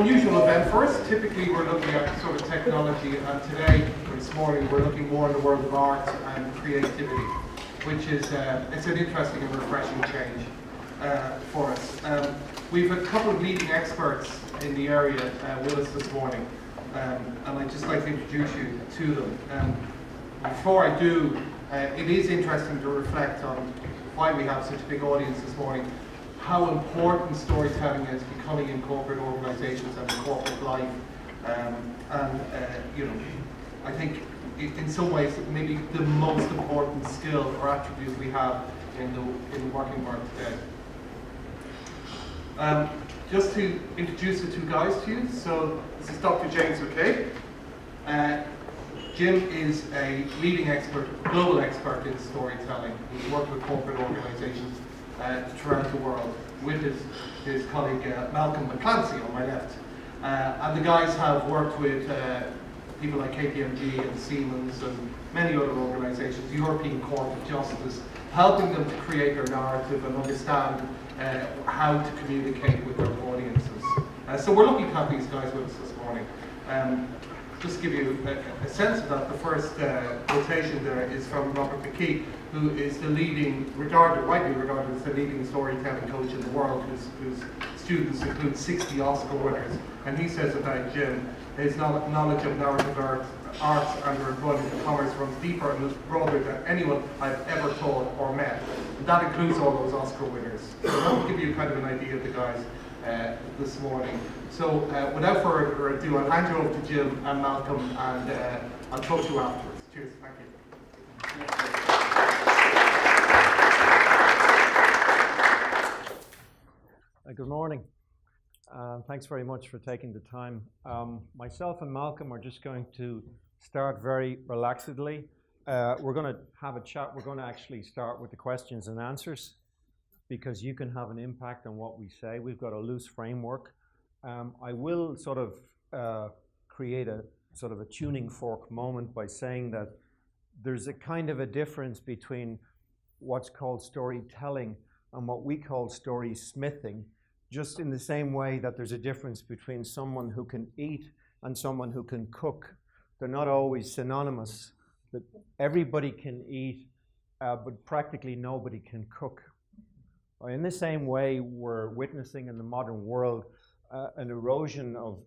unusual event for us. Typically we're looking at sort of technology, and today, or this morning, we're looking more in the world of art and creativity, which is it's an interesting and refreshing change for us. We've a couple of leading experts in the area with us this morning, and I'd just like to introduce you to them. Before I do, it is interesting to reflect on why we have such a big audience this morning, how important storytelling is becoming in corporate organizations and in corporate life. You know, I think in some ways maybe the most important skill or attribute we have in the working world today. Just to introduce the two guys to you, so this is Dr. James McCabe. Jim is a leading expert, global expert in storytelling. He's worked with corporate organizations throughout the world with his colleague Malcolm MacClancy on my left. And the guys have worked with people like KPMG and Siemens and many other organizations, the European Court of Justice, helping them to create their narrative and understand how to communicate with their audiences. So we're lucky to have these guys with us this morning. Just to give you a sense of that, the first quotation there is from Robert McCabe, who is the leading, widely regarded as the leading storytelling coach in the world, whose students include 60 Oscar winners. And he says about Jim, his knowledge of narrative arts and their employment in commerce runs deeper and broader than anyone I've ever taught or met. And that includes all those Oscar winners. So that will give you kind of an idea of the guys this morning. So without further ado, I'll hand you over to Jim and Malcolm, and I'll talk to you afterwards. Cheers, thank you. Good morning. Thanks very much for taking the time. Myself and Malcolm are just going to start very relaxedly. We're going to have a chat. We're going to actually start with the questions and answers, because you can have an impact on what we say. We've got a loose framework. I will sort of create a sort of a tuning fork moment by saying that there's a kind of a difference between what's called storytelling and what we call story smithing, just in the same way that there's a difference between someone who can eat and someone who can cook. They're not always synonymous. But everybody can eat, but practically nobody can cook. In the same way, we're witnessing in the modern world an erosion of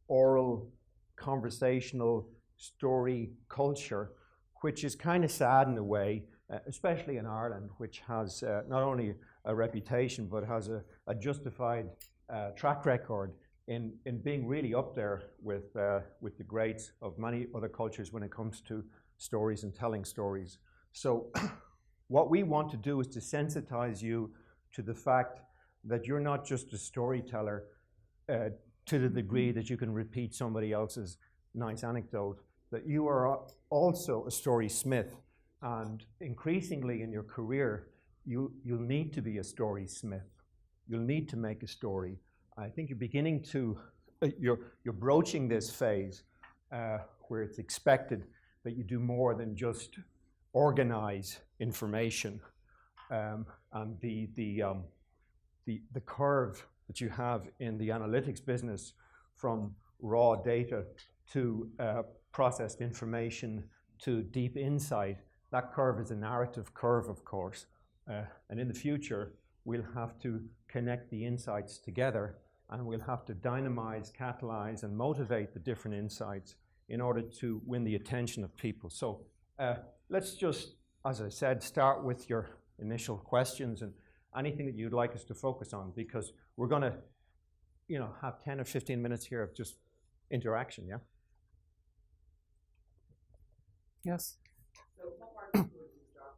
oral, conversational story culture, which is kind of sad in a way, especially in Ireland, which has not only a reputation, but has a justified track record in being really up there with the greats of many other cultures when it comes to stories and telling stories. So what we want to do is to sensitize you to the fact that you're not just a storyteller to the degree that you can repeat somebody else's nice anecdote, that you are also a story smith. And increasingly in your career, you'll need to be a story smith. You'll need to make a story. I think you're beginning to, you're broaching this phase where it's expected that you do more than just organize information. And the curve that you have in the analytics business, from raw data to processed information to deep insight, that curve is a narrative curve, of course. And in the future, we'll have to connect the insights together, and we'll have to dynamize, catalyze, and motivate the different insights in order to win the attention of people. So let's just, as I said, start with your initial questions and anything that you'd like us to focus on, because we're going to, have 10 or 15 minutes here of just interaction, yeah? Yes. So what market would you start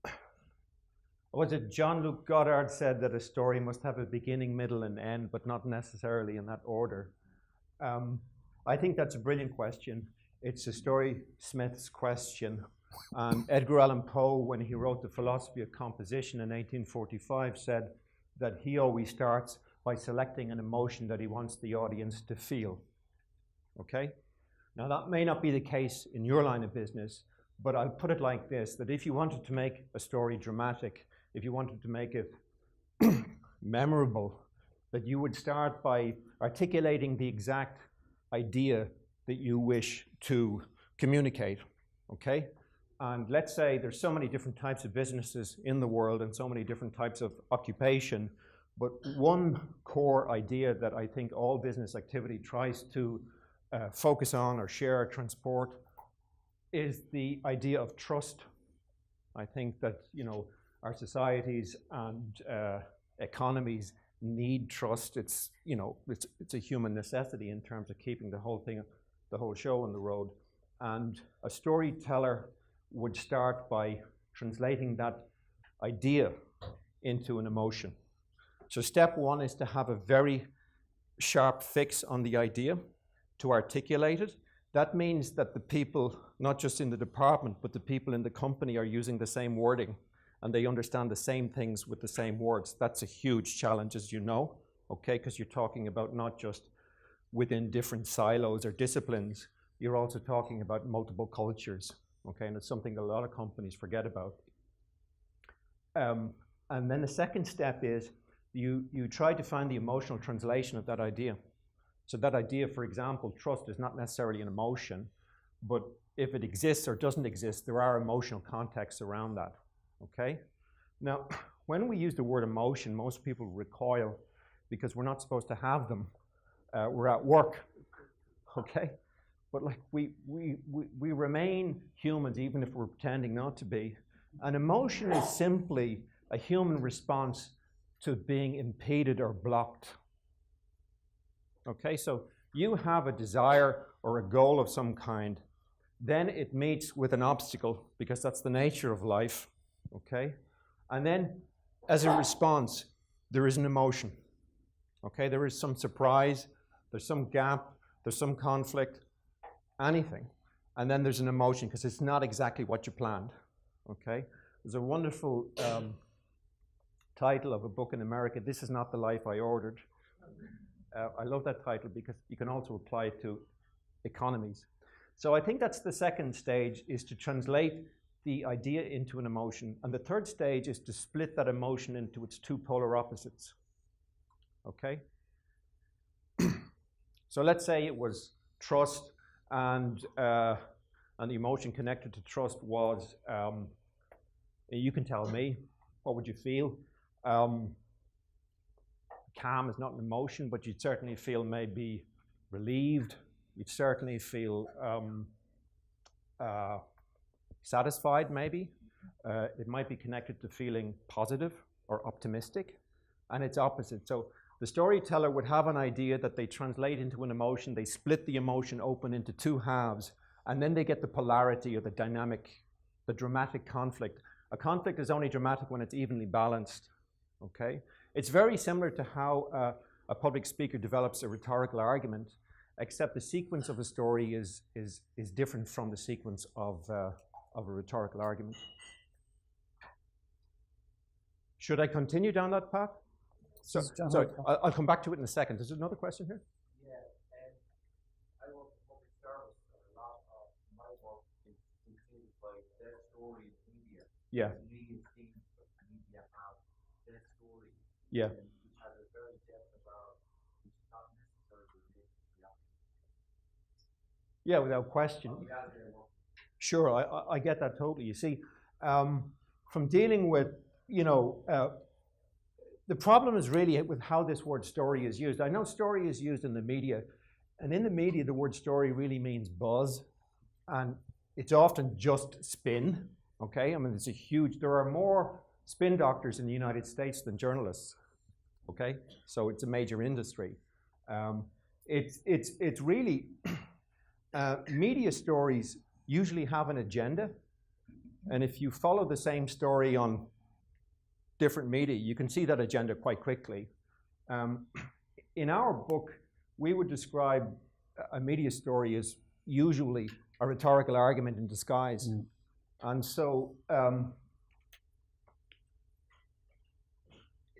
with? Was it Jean-Luc Godard said that a story must have a beginning, middle, and end, but not necessarily in that order? I think that's a brilliant question. It's a story smith's question. Edgar Allan Poe, when he wrote The Philosophy of Composition in 1845, said that he always starts by selecting an emotion that he wants the audience to feel. Okay? Now, that may not be the case in your line of business, but I'll put it like this, that if you wanted to make a story dramatic, if you wanted to make it memorable, that you would start by articulating the exact idea that you wish to communicate, okay? And let's say there's so many different types of businesses in the world and so many different types of occupation, but one core idea that I think all business activity tries to focus on or share or transport is the idea of trust. I think that, you know, our societies and economies need trust. It's, you know, it's a human necessity in terms of keeping the whole thing, the whole show on the road. And a storyteller would start by translating that idea into an emotion. So step one is to have a very sharp fix on the idea, to articulate it. That means that the people, not just in the department, but the people in the company are using the same wording and they understand the same things with the same words. That's a huge challenge, as you know, okay? Because you're talking about not just within different silos or disciplines, you're also talking about multiple cultures, okay? And it's something a lot of companies forget about. And then the second step is you try to find the emotional translation of that idea. So that idea, for example, trust is not necessarily an emotion, but if it exists or doesn't exist, there are emotional contexts around that, okay? Now, when we use the word emotion, most people recoil because we're not supposed to have them. We're at work, okay? But like we remain humans even if we're pretending not to be. An emotion is simply a human response to being impeded or blocked. Okay, so you have a desire or a goal of some kind, then it meets with an obstacle because that's the nature of life, okay? And then as a response, there is an emotion, okay? There is some surprise, there's some gap, there's some conflict, anything. And then there's an emotion because it's not exactly what you planned, okay? There's a wonderful title of a book in America, This Is Not the Life I Ordered. I love that title because you can also apply it to economies. So I think that's the second stage, is to translate the idea into an emotion. And the third stage is to split that emotion into its two polar opposites, okay? So let's say it was trust, and the emotion connected to trust was, you can tell me, what would you feel? Calm is not an emotion, but you'd certainly feel maybe relieved. You'd certainly feel satisfied, maybe. It might be connected to feeling positive or optimistic, and it's opposite. So the storyteller would have an idea that they translate into an emotion, they split the emotion open into two halves, and then they get the polarity or the dynamic, the dramatic conflict. A conflict is only dramatic when it's evenly balanced, okay? It's very similar to how a public speaker develops a rhetorical argument, except the sequence of a story is different from the sequence of a rhetorical argument. Should I continue down that path? So I'll come back to it in a second. Is there another question here? Yeah, I work in public service, and a lot of my work is dictated by their story in media. Yeah. Leading things that the media have their story. Yeah. And which has a very depth about which is not necessarily related to reality. Yeah, without question. Sure, I get that totally. You see, from dealing with, you know, the problem is really with how this word story is used. I know story is used in the media, and in the media the word story really means buzz, and it's often just spin, okay? I mean, it's a huge, there are more spin doctors in the United States than journalists, okay? So it's a major industry. It's really, media stories usually have an agenda, and if you follow the same story on different media, you can see that agenda quite quickly. In our book, we would describe a media story as usually a rhetorical argument in disguise. Mm. And so,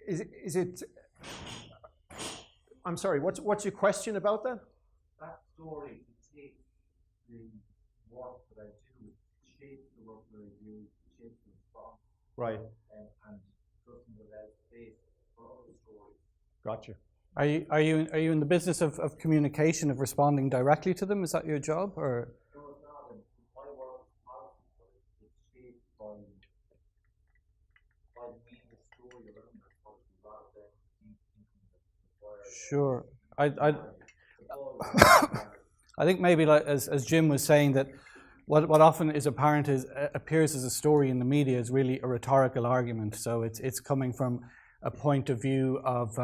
is it, I'm sorry, what's your question about that? That story takes the work that I do, shapes the work that I do, shapes the response. Right. And doesn't allow space for other stories. Gotcha. Are you in the business of communication, of responding directly to them? Is that your job, or? No, it's not. And my work is policy, but it's shaped by reading the story around it, policy, rather than deep thinking that requires. Sure. It's all I think maybe, like as Jim was saying, that what often is apparent is appears as a story in the media is really a rhetorical argument. So it's coming from a point of view of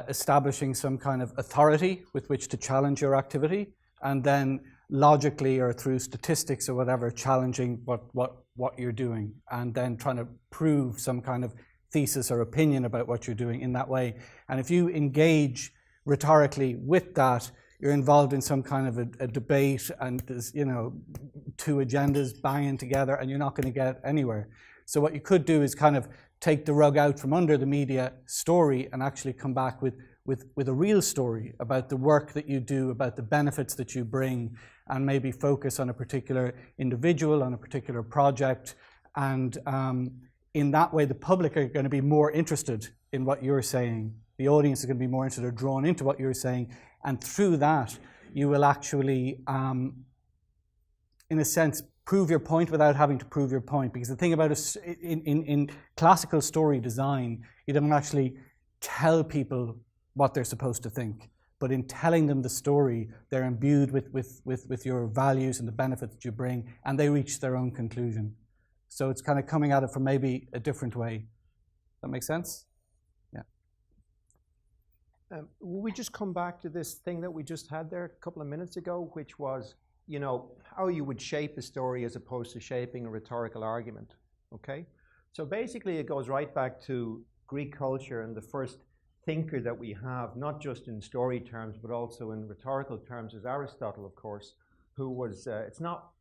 establishing some kind of authority with which to challenge your activity, and then logically or through statistics or whatever challenging what you're doing, and then trying to prove some kind of thesis or opinion about what you're doing in that way. And if you engage rhetorically with that, you're involved in some kind of a debate, and there's, you know, two agendas banging together, and you're not going to get anywhere. So what you could do is kind of take the rug out from under the media story and actually come back with a real story about the work that you do, about the benefits that you bring, and maybe focus on a particular individual, on a particular project. And in that way, the public are going to be more interested in what you're saying. The audience is going to be more interested or drawn into what you're saying. And through that, you will actually, in a sense, prove your point without having to prove your point. Because the thing about in classical story design, you don't actually tell people what they're supposed to think. But in telling them the story, they're imbued with your values and the benefits that you bring, and they reach their own conclusion. So it's kind of coming at it from maybe a different way. That make sense? Will we just come back to this thing that we just had there a couple of minutes ago, which was, you know, how you would shape a story as opposed to shaping a rhetorical argument, okay? So basically it goes right back to Greek culture, and the first thinker that we have, not just in story terms, but also in rhetorical terms, is Aristotle, of course, who was, it's not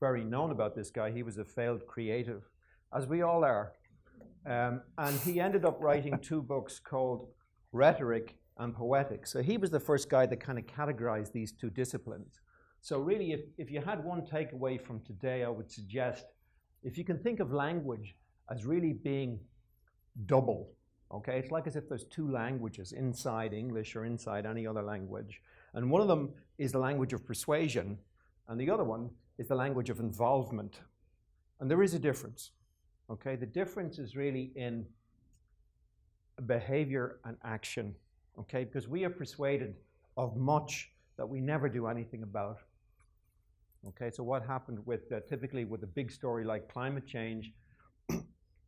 very known about this guy, he was a failed creative, as we all are. And he ended up writing two books called Rhetoric and Poetics. So he was the first guy that kind of categorized these two disciplines. So really, if you had one takeaway from today, I would suggest, if you can think of language as really being double, okay? It's like as if there's two languages inside English or inside any other language. And one of them is the language of persuasion, and the other one is the language of involvement. And there is a difference, okay? The difference is really in behavior and action, okay? Because we are persuaded of much that we never do anything about, okay? So what happened with, typically with a big story like climate change,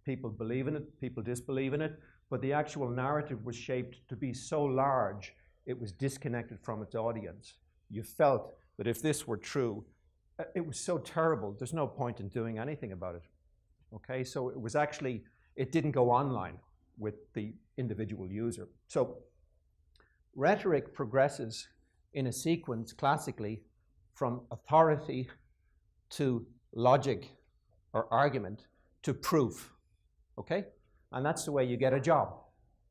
people believe in it, people disbelieve in it, but the actual narrative was shaped to be so large, it was disconnected from its audience. You felt that if this were true, it was so terrible, there's no point in doing anything about it, okay? So it was actually, it didn't go online with the individual user. So rhetoric progresses in a sequence classically from authority to logic or argument to proof, okay? And that's the way you get a job,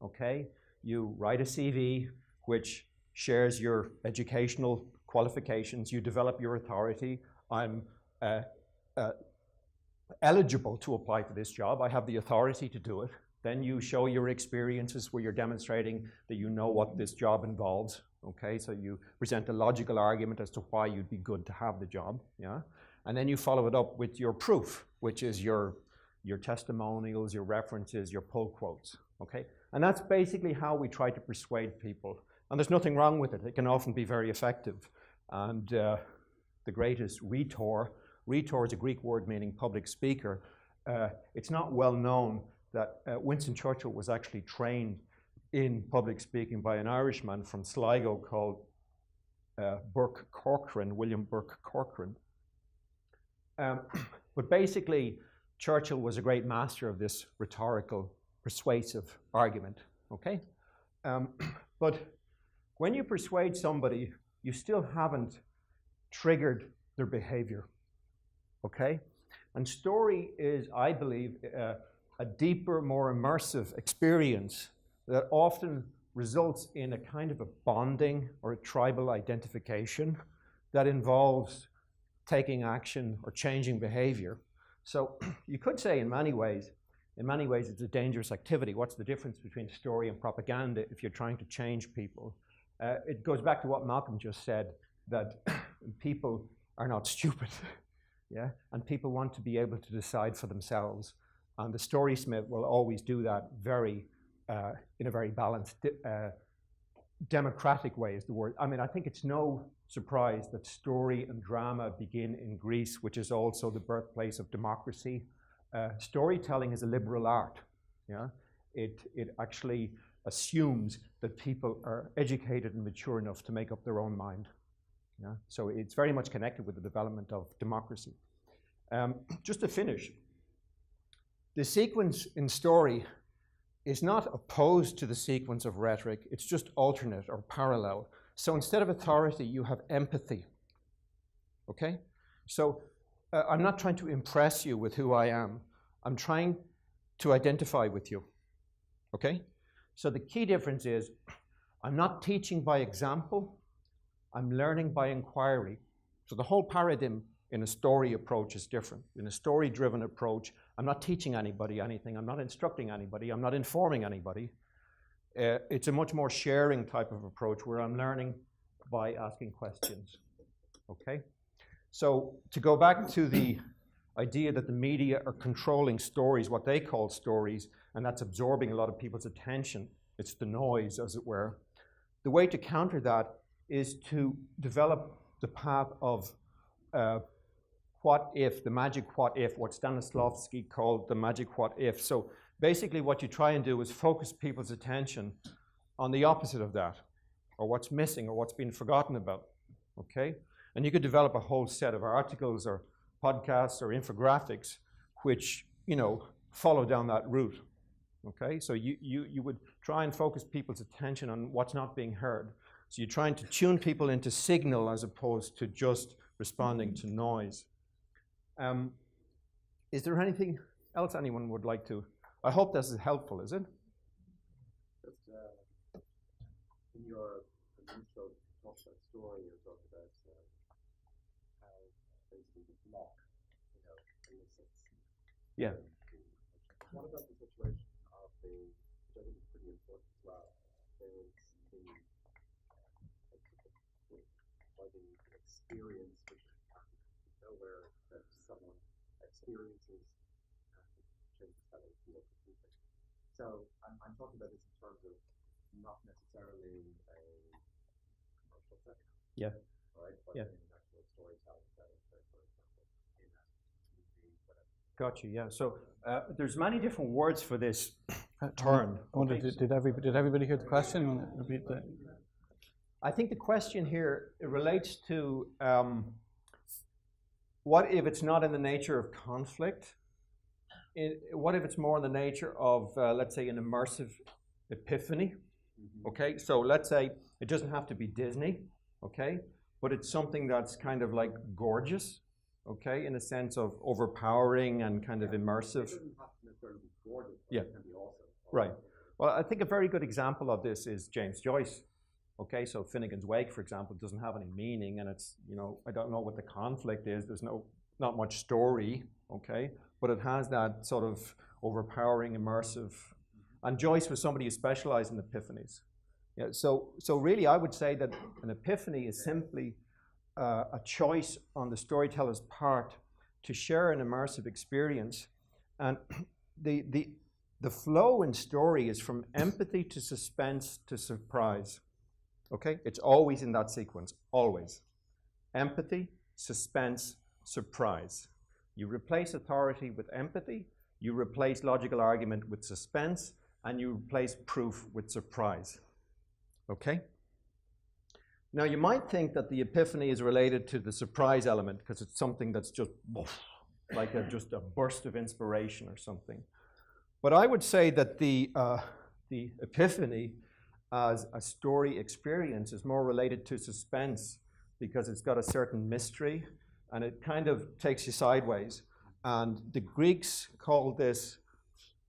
okay? You write a CV which shares your educational qualifications, you develop your authority. I'm eligible to apply for this job, I have the authority to do it. Then you show your experiences where you're demonstrating that you know what this job involves, okay? So you present a logical argument as to why you'd be good to have the job, yeah? And then you follow it up with your proof, which is your testimonials, your references, your pull quotes, okay? And that's basically how we try to persuade people. And there's nothing wrong with it. It can often be very effective. And the greatest rhetor is a Greek word meaning public speaker. It's not well known that Winston Churchill was actually trained in public speaking by an Irishman from Sligo called Burke Corcoran, William Burke Corcoran. But basically, Churchill was a great master of this rhetorical, persuasive argument, okay? But when you persuade somebody, you still haven't triggered their behavior, okay? And story is, I believe, a deeper, more immersive experience that often results in a kind of a bonding or a tribal identification that involves taking action or changing behavior. So you could say in many ways in many ways it's a dangerous activity. What's the difference between story and propaganda if you're trying to change people? It goes back to what Malcolm just said, that people are not stupid, yeah? And people want to be able to decide for themselves. And the storysmith will always do that in a very balanced, democratic way is the word. I mean, I think it's no surprise that story and drama begin in Greece, which is also the birthplace of democracy. Storytelling is a liberal art, yeah? It actually assumes that people are educated and mature enough to make up their own mind. Yeah? So it's very much connected with the development of democracy. Just to finish, the sequence in story is not opposed to the sequence of rhetoric, it's just alternate or parallel. So instead of authority, you have empathy, okay? So I'm not trying to impress you with who I am, I'm trying to identify with you, okay? So the key difference is, I'm not teaching by example, I'm learning by inquiry. So the whole paradigm in a story approach is different. In a story-driven approach, I'm not teaching anybody anything, I'm not instructing anybody, I'm not informing anybody. It's a much more sharing type of approach where I'm learning by asking questions, okay? So to go back to the idea that the media are controlling stories, what they call stories, and that's absorbing a lot of people's attention. It's the noise, as it were. The way to counter that is to develop the path of what if, the magic what if, what Stanislavski called the magic what if. So basically what you try and do is focus people's attention on the opposite of that, or what's missing, or what's been forgotten about, okay? And you could develop a whole set of articles or podcasts or infographics which, you know, follow down that route, okay? So you would try and focus people's attention on what's not being heard. So you're trying to tune people into signal as opposed to just responding to noise. Is there anything else anyone would like to? I hope this is helpful, is it? Just in your initial talk about story, you talked about how basically the block, you know, elicits. Yeah. What about the situation of the, which I think is pretty important as well, there's the experience, which nowhere that someone experiences changes how they feel for people. So I'm talking about this in terms of not necessarily a commercial setting. Yeah. Right? But Yeah. in an actual storytelling setting, so for example, in a movie, whatever. Gotcha, yeah. So there's many different words for this term. Did everybody hear the question? You want to repeat that? I think the question here, it relates to what if it's not in the nature of conflict? What if it's more in the nature of, let's say, an immersive epiphany? Mm-hmm. Okay, so let's say it doesn't have to be Disney, okay, but it's something that's kind of like gorgeous, okay, in a sense of overpowering and kind of immersive. It doesn't have to necessarily be gorgeous, but yeah. it can be awesome. Right. Well, I think a very good example of this is James Joyce. Okay, so Finnegan's Wake, for example, doesn't have any meaning, and it's, you know, I don't know what the conflict is. There's not much story, okay, but it has that sort of overpowering, immersive. And Joyce was somebody who specialized in epiphanies. Yeah, so really, I would say that an epiphany is simply a choice on the storyteller's part to share an immersive experience, and the flow in story is from empathy to suspense to surprise. Okay, it's always in that sequence, always. Empathy, suspense, surprise. You replace authority with empathy, you replace logical argument with suspense, and you replace proof with surprise. Okay? Now you might think that the epiphany is related to the surprise element because it's something that's just like just a burst of inspiration or something. But I would say that the epiphany as a story experience is more related to suspense because it's got a certain mystery and it kind of takes you sideways. And the Greeks called this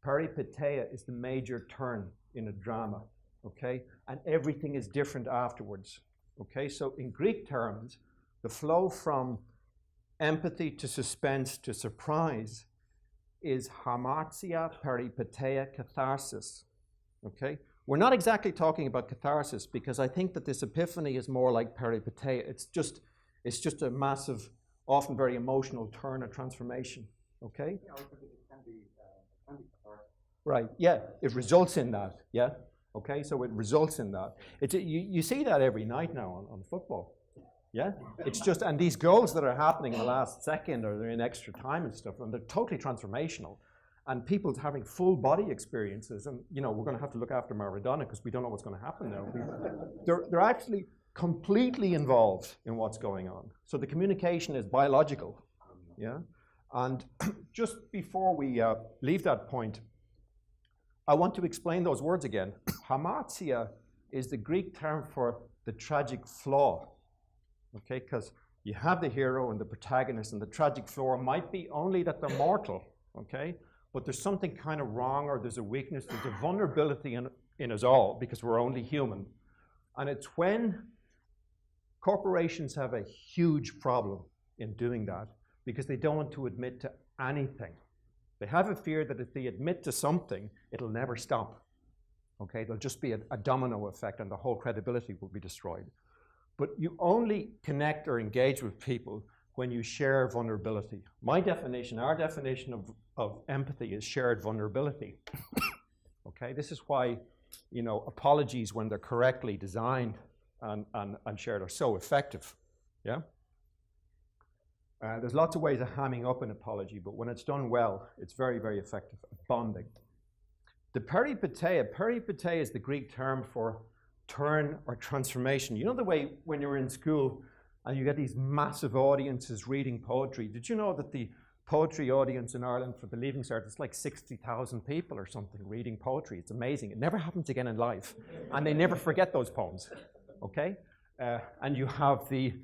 peripeteia, is the major turn in a drama, okay? And everything is different afterwards, okay? So in Greek terms, the flow from empathy to suspense to surprise is hamartia peripeteia catharsis. Okay? We're not exactly talking about catharsis because I think that this epiphany is more like peripeteia. It's just a massive, often very emotional turn or transformation. Okay? Yeah, it can be cathartic. Right, yeah, it results in that, yeah? Okay, so it results in that. You see that every night now on football, yeah? It's just, and these goals that are happening in the last second or they're in extra time and stuff, and they're totally transformational. And people having full body experiences, and you know, we're gonna have to look after Maradona because we don't know what's gonna happen now. They're actually completely involved in what's going on. So the communication is biological, yeah? And just before we leave that point, I want to explain those words again. Hamartia is the Greek term for the tragic flaw, okay? Because you have the hero and the protagonist, and the tragic flaw might be only that they're mortal, okay? But there's something kind of wrong, or there's a weakness, there's a vulnerability in us all, because we're only human. And it's when corporations have a huge problem in doing that, because they don't want to admit to anything. They have a fear that if they admit to something, it'll never stop. Okay, there'll just be a domino effect and the whole credibility will be destroyed. But you only connect or engage with people when you share vulnerability. My definition, our definition of empathy is shared vulnerability. Okay, this is why, you know, apologies when they're correctly designed and shared are so effective, yeah? There's lots of ways of hamming up an apology, but when it's done well, it's very, very effective at bonding. The peripeteia is the Greek term for turn or transformation. You know the way when you're in school and you get these massive audiences reading poetry? Did you know that the poetry audience in Ireland for the Leaving Cert is like 60,000 people or something reading poetry? It's amazing. It never happens again in life. And they never forget those poems, okay? And you have the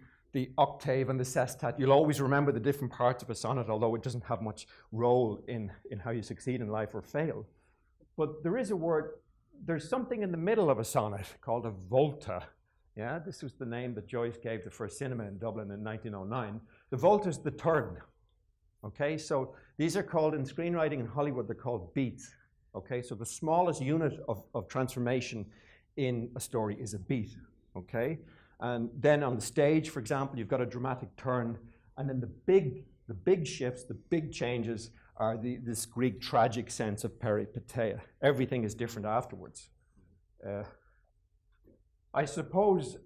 octave and the sestet. You'll always remember the different parts of a sonnet, although it doesn't have much role in how you succeed in life or fail. But there is a word, there's something in the middle of a sonnet called a volta. Yeah, this was the name that Joyce gave the first cinema in Dublin in 1909. The volta is the third. Okay, so these are called, in screenwriting in Hollywood, they're called beats. Okay, so the smallest unit of transformation in a story is a beat. Okay, and then on the stage, for example, you've got a dramatic turn, and then the big shifts, the big changes are this Greek tragic sense of peripeteia. Everything is different afterwards. I suppose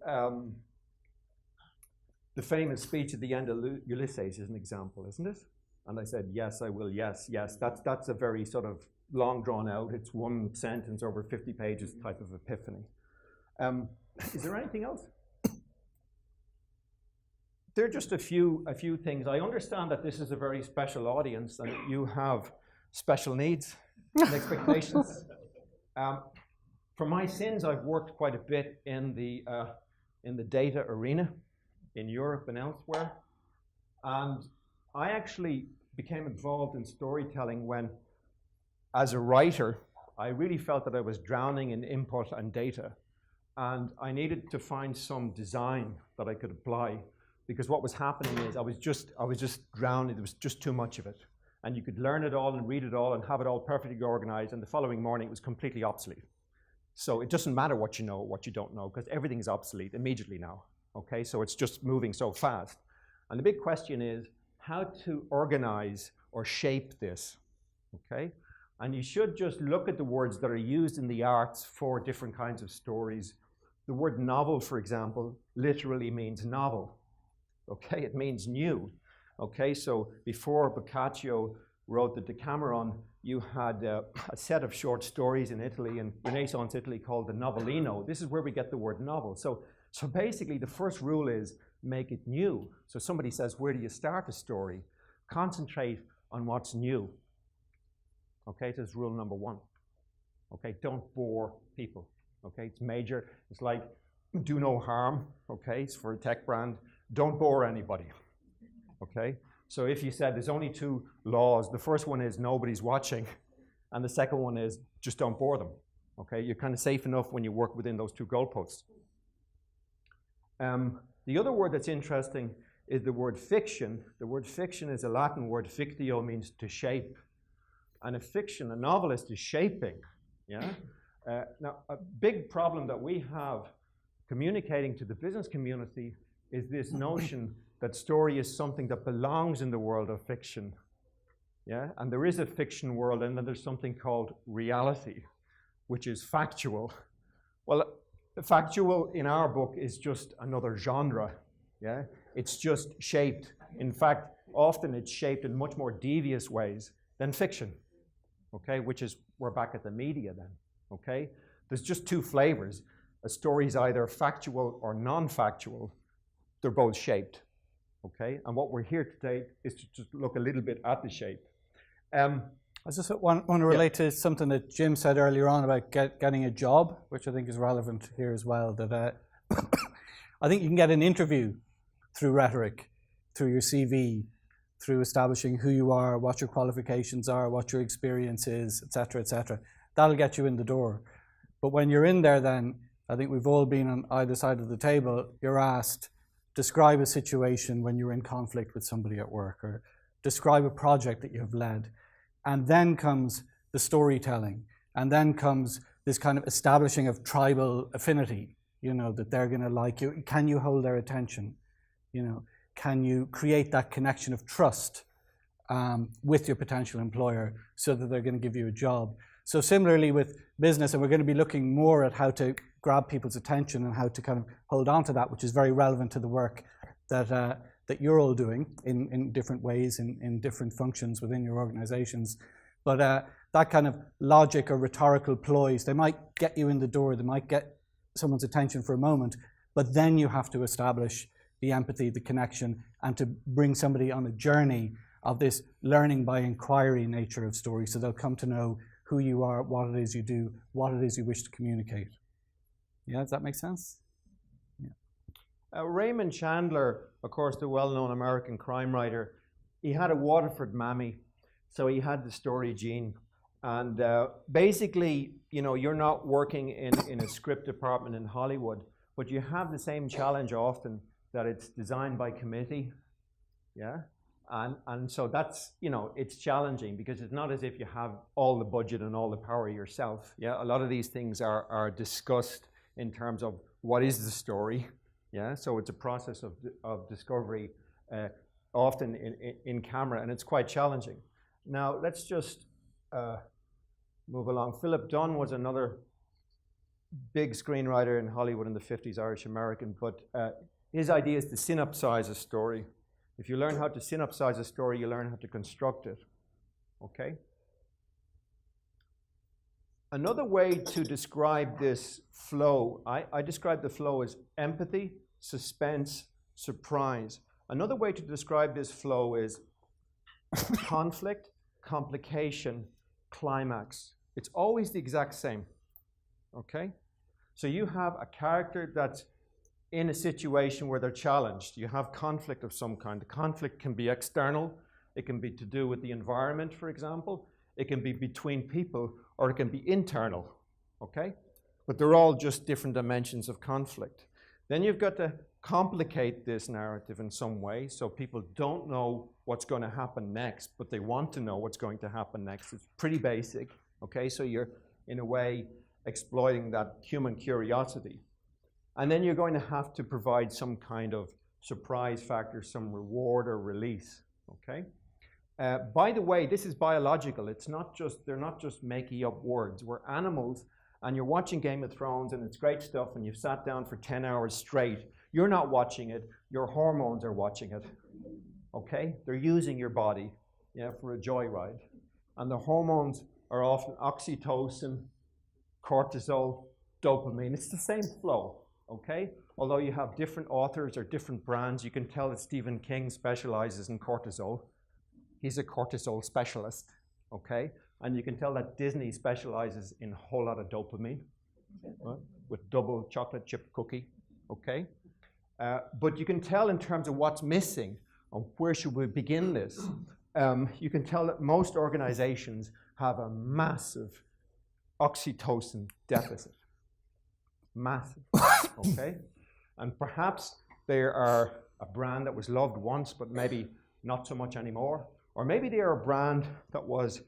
the famous speech at the end of Ulysses is an example, isn't it? And I said, yes, I will, yes, yes. That's a very sort of long drawn out, it's one sentence over 50 pages type of epiphany. Is there anything else? There are just a few things. I understand that this is a very special audience and you have special needs and expectations. For my sins, I've worked quite a bit in the data arena in Europe and elsewhere. And I actually became involved in storytelling when, as a writer, I really felt that I was drowning in input and data. And I needed to find some design that I could apply, because what was happening is I was just drowning. There was just too much of it. And you could learn it all and read it all and have it all perfectly organized, and the following morning it was completely obsolete. So it doesn't matter what you know or what you don't know, because everything is obsolete immediately now. Okay, so it's just moving so fast. And the big question is how to organize or shape this, okay? And you should just look at the words that are used in the arts for different kinds of stories. The word novel, for example, literally means novel. Okay, it means new. Okay, so before Boccaccio wrote the Decameron, you had a set of short stories in Italy, in Renaissance Italy, called the novellino. This is where we get the word novel. So basically the first rule is make it new. So somebody says, where do you start a story? Concentrate on what's new. Okay, this is rule number one. Okay, don't bore people. Okay, it's major. It's like do no harm. Okay, it's for a tech brand. Don't bore anybody, okay? So if you said there's only two laws, the first one is nobody's watching, and the second one is just don't bore them, okay? You're kind of safe enough when you work within those two goalposts. The other word that's interesting is the word fiction. The word fiction is a Latin word. Fictio means to shape. and a fiction, a novelist is shaping. Yeah. Now, a big problem that we have communicating to the business community is this notion that story is something that belongs in the world of fiction. Yeah, and there is a fiction world, and then there's something called reality, which is factual. Well, factual in our book is just another genre. Yeah, it's just shaped. In fact, often it's shaped in much more devious ways than fiction. Okay, which is, we're back at the media then. Okay, there's just two flavors. A story is either factual or non-factual. They're both shaped. Okay, and what we're here today is to just look a little bit at the shape. I just want to relate to something that Jim said earlier on about getting a job, which I think is relevant here as well. That I think you can get an interview through rhetoric, through your CV, through establishing who you are, what your qualifications are, what your experience is, etc., etc. That'll get you in the door. But when you're in there, then I think we've all been on either side of the table. You're asked, describe a situation when you're in conflict with somebody at work, or describe a project that you have led. And then comes the storytelling. And then comes this kind of establishing of tribal affinity, you know, that they're going to like you. Can you hold their attention? You know, can you create that connection of trust with your potential employer so that they're going to give you a job? So similarly with business, and we're going to be looking more at how to grab people's attention and how to kind of hold on to that, which is very relevant to the work that you're all doing in different ways, in different functions within your organizations. But that kind of logic or rhetorical ploys, they might get you in the door, they might get someone's attention for a moment, but then you have to establish the empathy, the connection, and to bring somebody on a journey of this learning by inquiry nature of story, so they'll come to know who you are, what it is you do, what it is you wish to communicate. Yeah, does that make sense? Raymond Chandler, of course, the well-known American crime writer, he had a Waterford mammy, so he had the story gene. And basically, you know, you're not working in a script department in Hollywood, but you have the same challenge often, that it's designed by committee, yeah? And so that's, you know, it's challenging because it's not as if you have all the budget and all the power yourself, yeah? A lot of these things are discussed in terms of what is the story, yeah? So it's a process of discovery, often in camera, and it's quite challenging. Now, let's just move along. Philip Dunn was another big screenwriter in Hollywood in the 50s, Irish-American, but his idea is to synopsize a story. If you learn how to synopsize a story, you learn how to construct it, okay? Another way to describe this flow, I describe the flow as empathy, suspense, surprise. Another way to describe this flow is conflict, complication, climax. It's always the exact same, okay? So you have a character that's in a situation where they're challenged. You have conflict of some kind. The conflict can be external. It can be to do with the environment, for example. It can be between people, or it can be internal, okay? But they're all just different dimensions of conflict. Then you've got to complicate this narrative in some way so people don't know what's going to happen next, but they want to know what's going to happen next. It's pretty basic, okay? So you're, in a way, exploiting that human curiosity. And then you're going to have to provide some kind of surprise factor, some reward or release, okay? By the way, this is biological. It's not just, they're not just making up words. We're animals, and you're watching Game of Thrones, and it's great stuff, and you've sat down for 10 hours straight. You're not watching it. Your hormones are watching it, okay? They're using your body, yeah, for a joyride. And the hormones are often oxytocin, cortisol, dopamine. It's the same flow. Okay? Although you have different authors or different brands, you can tell that Stephen King specializes in cortisol. He's a cortisol specialist, okay? And you can tell that Disney specializes in a whole lot of dopamine, right? With double chocolate chip cookie, okay? But you can tell in terms of what's missing, and where should we begin this? You can tell that most organizations have a massive oxytocin deficit. Massive, okay? And perhaps they are a brand that was loved once, but maybe not so much anymore. Or maybe they are a brand that was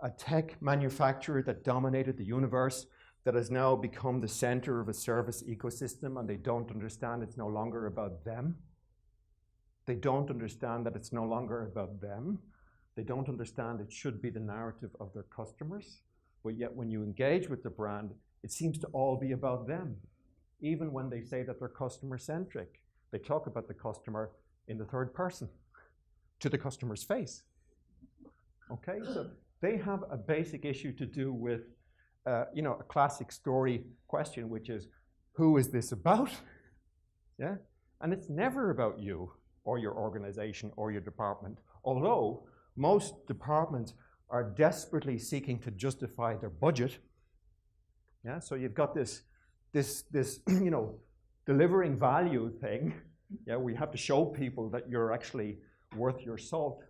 a tech manufacturer that dominated the universe that has now become the center of a service ecosystem, and they don't understand it's no longer about them. They don't understand that it's no longer about them. They don't understand it should be the narrative of their customers. But yet when you engage with the brand, it seems to all be about them. Even when they say that they're customer-centric, they talk about the customer in the third person, to the customer's face. Okay, so they have a basic issue to do with, you know, a classic story question, which is, who is this about? Yeah, and it's never about you or your organization or your department, although most departments are desperately seeking to justify their budget. Yeah, so you've got this you know, delivering value thing. Yeah, we have to show people that you're actually worth your salt,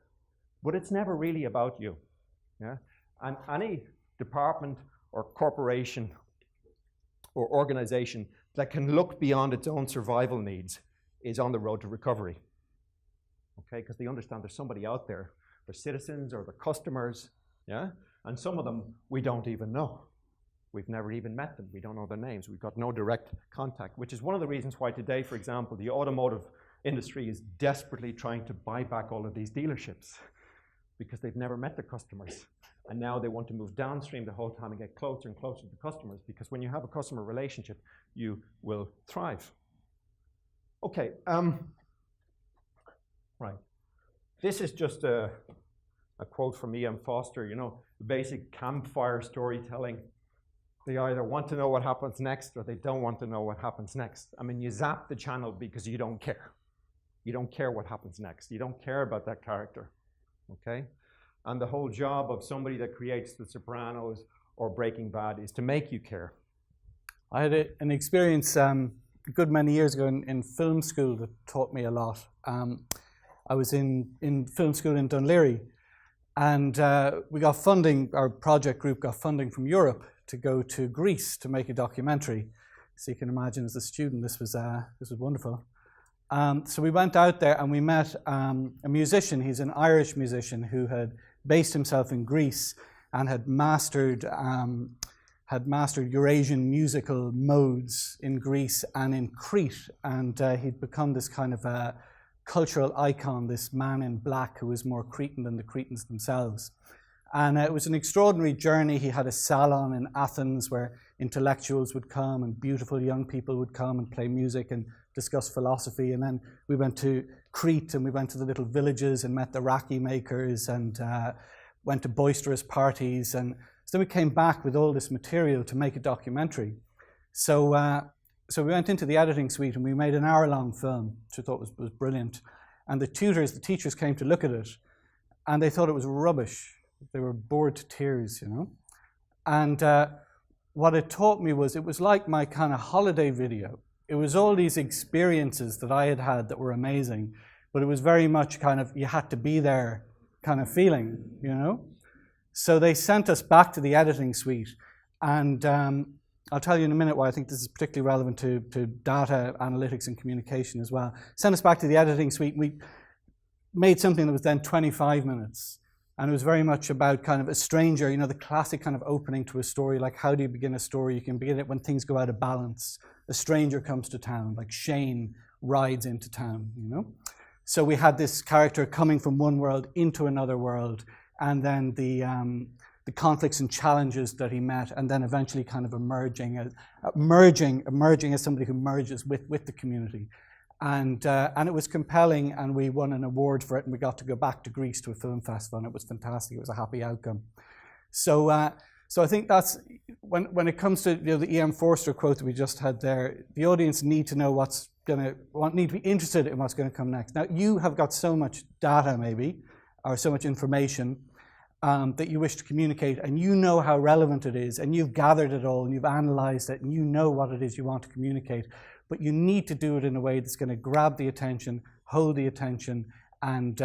but it's never really about you. Yeah, and any department or corporation or organization that can look beyond its own survival needs is on the road to recovery. Okay, because they understand there's somebody out there, their citizens or their customers, yeah, and some of them we don't even know. We've never even met them. We don't know their names. We've got no direct contact, which is one of the reasons why today, for example, the automotive industry is desperately trying to buy back all of these dealerships because they've never met their customers. And now they want to move downstream the whole time and get closer and closer to customers, because when you have a customer relationship, you will thrive. Okay, right. This is just a quote from E.M. Foster, you know, the basic campfire storytelling. They either want to know what happens next or they don't want to know what happens next. I mean, you zap the channel because you don't care. You don't care what happens next. You don't care about that character, okay? And the whole job of somebody that creates The Sopranos or Breaking Bad is to make you care. I had an experience a good many years ago in film school that taught me a lot. I was in film school in Dunleary, and we got funding, our project group got funding from Europe to go to Greece to make a documentary. So you can imagine, as a student, this was wonderful. So we went out there and we met a musician. He's an Irish musician who had based himself in Greece and had mastered Eurasian musical modes in Greece and in Crete. And he'd become this kind of a cultural icon, this man in black who was more Cretan than the Cretans themselves. And it was an extraordinary journey. He had a salon in Athens where intellectuals would come and beautiful young people would come and play music and discuss philosophy. And then we went to Crete and we went to the little villages and met the raki makers and went to boisterous parties. And so then we came back with all this material to make a documentary. So we went into the editing suite and we made an hour-long film, which I thought was brilliant. And the teachers came to look at it and they thought it was rubbish. They were bored to tears, you know. And what it taught me was, it was like my kind of holiday video. It was all these experiences that I had had that were amazing, but it was very much kind of, you had to be there kind of feeling, you know. So they sent us back to the editing suite, and I'll tell you in a minute why I think this is particularly relevant to data analytics and communication as well. Sent us back to the editing suite, and we made something that was then 25 minutes. And it was very much about kind of a stranger, you know, the classic kind of opening to a story, like how do you begin a story? You can begin it when things go out of balance. A stranger comes to town, like Shane rides into town, you know? So we had this character coming from one world into another world, and then the conflicts and challenges that he met, and then eventually kind of emerging as somebody who merges with the community. And it was compelling, and we won an award for it, and we got to go back to Greece to a film festival, and it was fantastic. It was a happy outcome. So I think that's, when it comes to, you know, the E.M. Forster quote that we just had there, the audience need to know need to be interested in what's going to come next. Now, you have got so much data, maybe, or so much information that you wish to communicate, and you know how relevant it is, and you've gathered it all, and you've analyzed it, and you know what it is you want to communicate. But you need to do it in a way that's going to grab the attention, hold the attention, and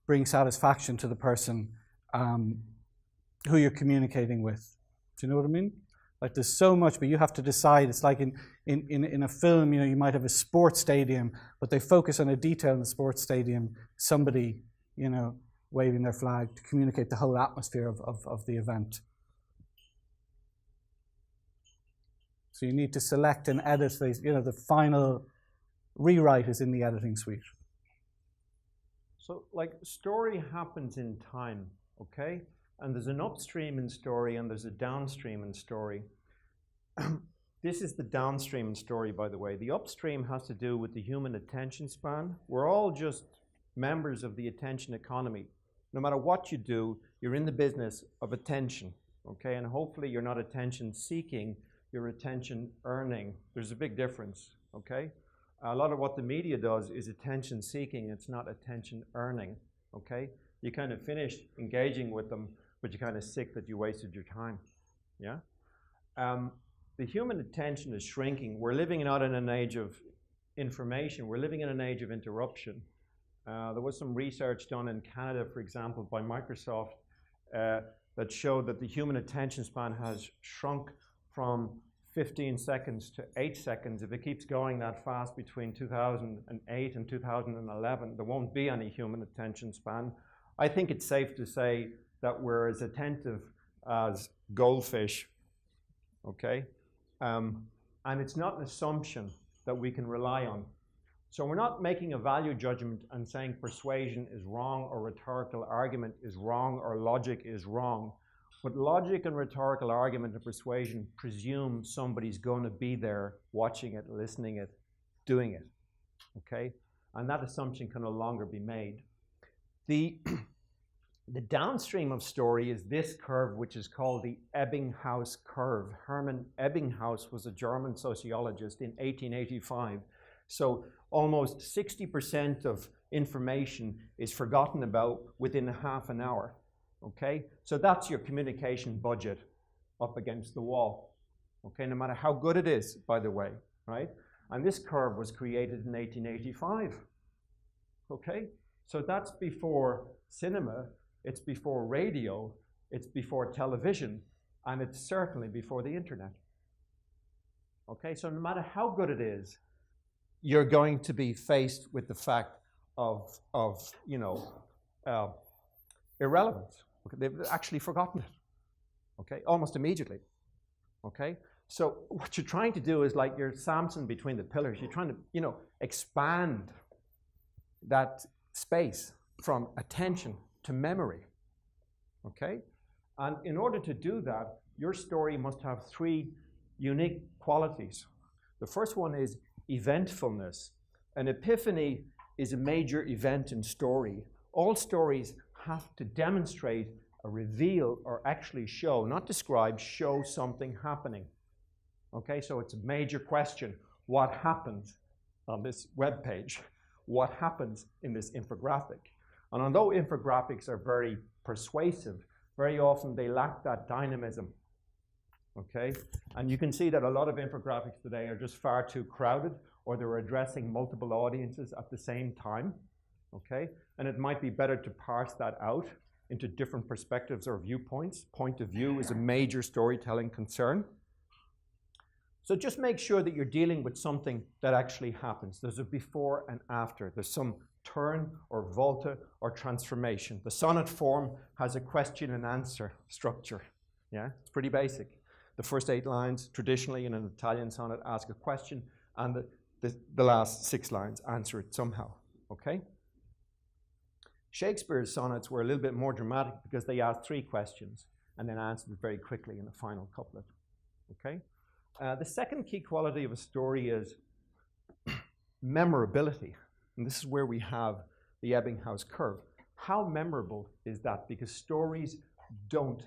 bring satisfaction to the person who you're communicating with. Do you know what I mean? Like, there's so much, but you have to decide. It's like in a film, you know, you might have a sports stadium, but they focus on a detail in the sports stadium. Somebody, you know, waving their flag to communicate the whole atmosphere of the event. So you need to select and edit these, the final rewrite is in the editing suite. So like story happens in time, okay? And there's an upstream in story and there's a downstream in story. This is the downstream in story, by the way. The upstream has to do with the human attention span. We're all just members of the attention economy. No matter what you do, you're in the business of attention, okay? And hopefully you're not attention seeking, you're attention earning. There's a big difference, okay? A lot of what the media does is attention seeking, it's not attention earning, okay? You kind of finish engaging with them, but you're kind of sick that you wasted your time, yeah? The human attention is shrinking. We're living not in an age of information, we're living in an age of interruption. There was some research done in Canada, for example, by Microsoft that showed that the human attention span has shrunk from 15 seconds to 8 seconds. If it keeps going that fast between 2008 and 2011, there won't be any human attention span. I think it's safe to say that we're as attentive as goldfish, okay? And it's not an assumption that we can rely on. So we're not making a value judgment and saying persuasion is wrong or rhetorical argument is wrong or logic is wrong. But logic and rhetorical argument and persuasion presume somebody's going to be there watching it, listening it, doing it, okay? And that assumption can no longer be made. The downstream of story is this curve, which is called the Ebbinghaus curve. Hermann Ebbinghaus was a German sociologist in 1885. So almost 60% of information is forgotten about within half an hour, okay? So that's your communication budget up against the wall, okay? No matter how good it is, by the way, right? And this curve was created in 1885, okay? So that's before cinema, it's before radio, it's before television, and it's certainly before the internet. Okay, so no matter how good it is, you're going to be faced with the fact of irrelevance. Okay, they've actually forgotten it, okay, almost immediately, okay? So what you're trying to do is like you're Samson between the pillars. You're trying to, expand that space from attention to memory, okay? And in order to do that, your story must have 3 unique qualities. The first one is eventfulness. An epiphany is a major event in story. All stories have to demonstrate a reveal or actually show, not describe, show something happening. Okay, so it's a major question. What happens on this web page? What happens in this infographic? And although infographics are very persuasive, very often they lack that dynamism, okay? And you can see that a lot of infographics today are just far too crowded, or they're addressing multiple audiences at the same time, okay? And it might be better to parse that out into different perspectives or viewpoints. Point of view is a major storytelling concern. So just make sure that you're dealing with something that actually happens. There's a before and after. There's some turn or volta or transformation. The sonnet form has a question and answer structure. Yeah, it's pretty basic. The first 8 lines, traditionally in an Italian sonnet, ask a question, and the last 6 lines answer it somehow, okay? Shakespeare's sonnets were a little bit more dramatic because they asked 3 questions and then answered it very quickly in the final couplet, okay? The second key quality of a story is memorability. And this is where we have the Ebbinghaus curve. How memorable is that? Because stories don't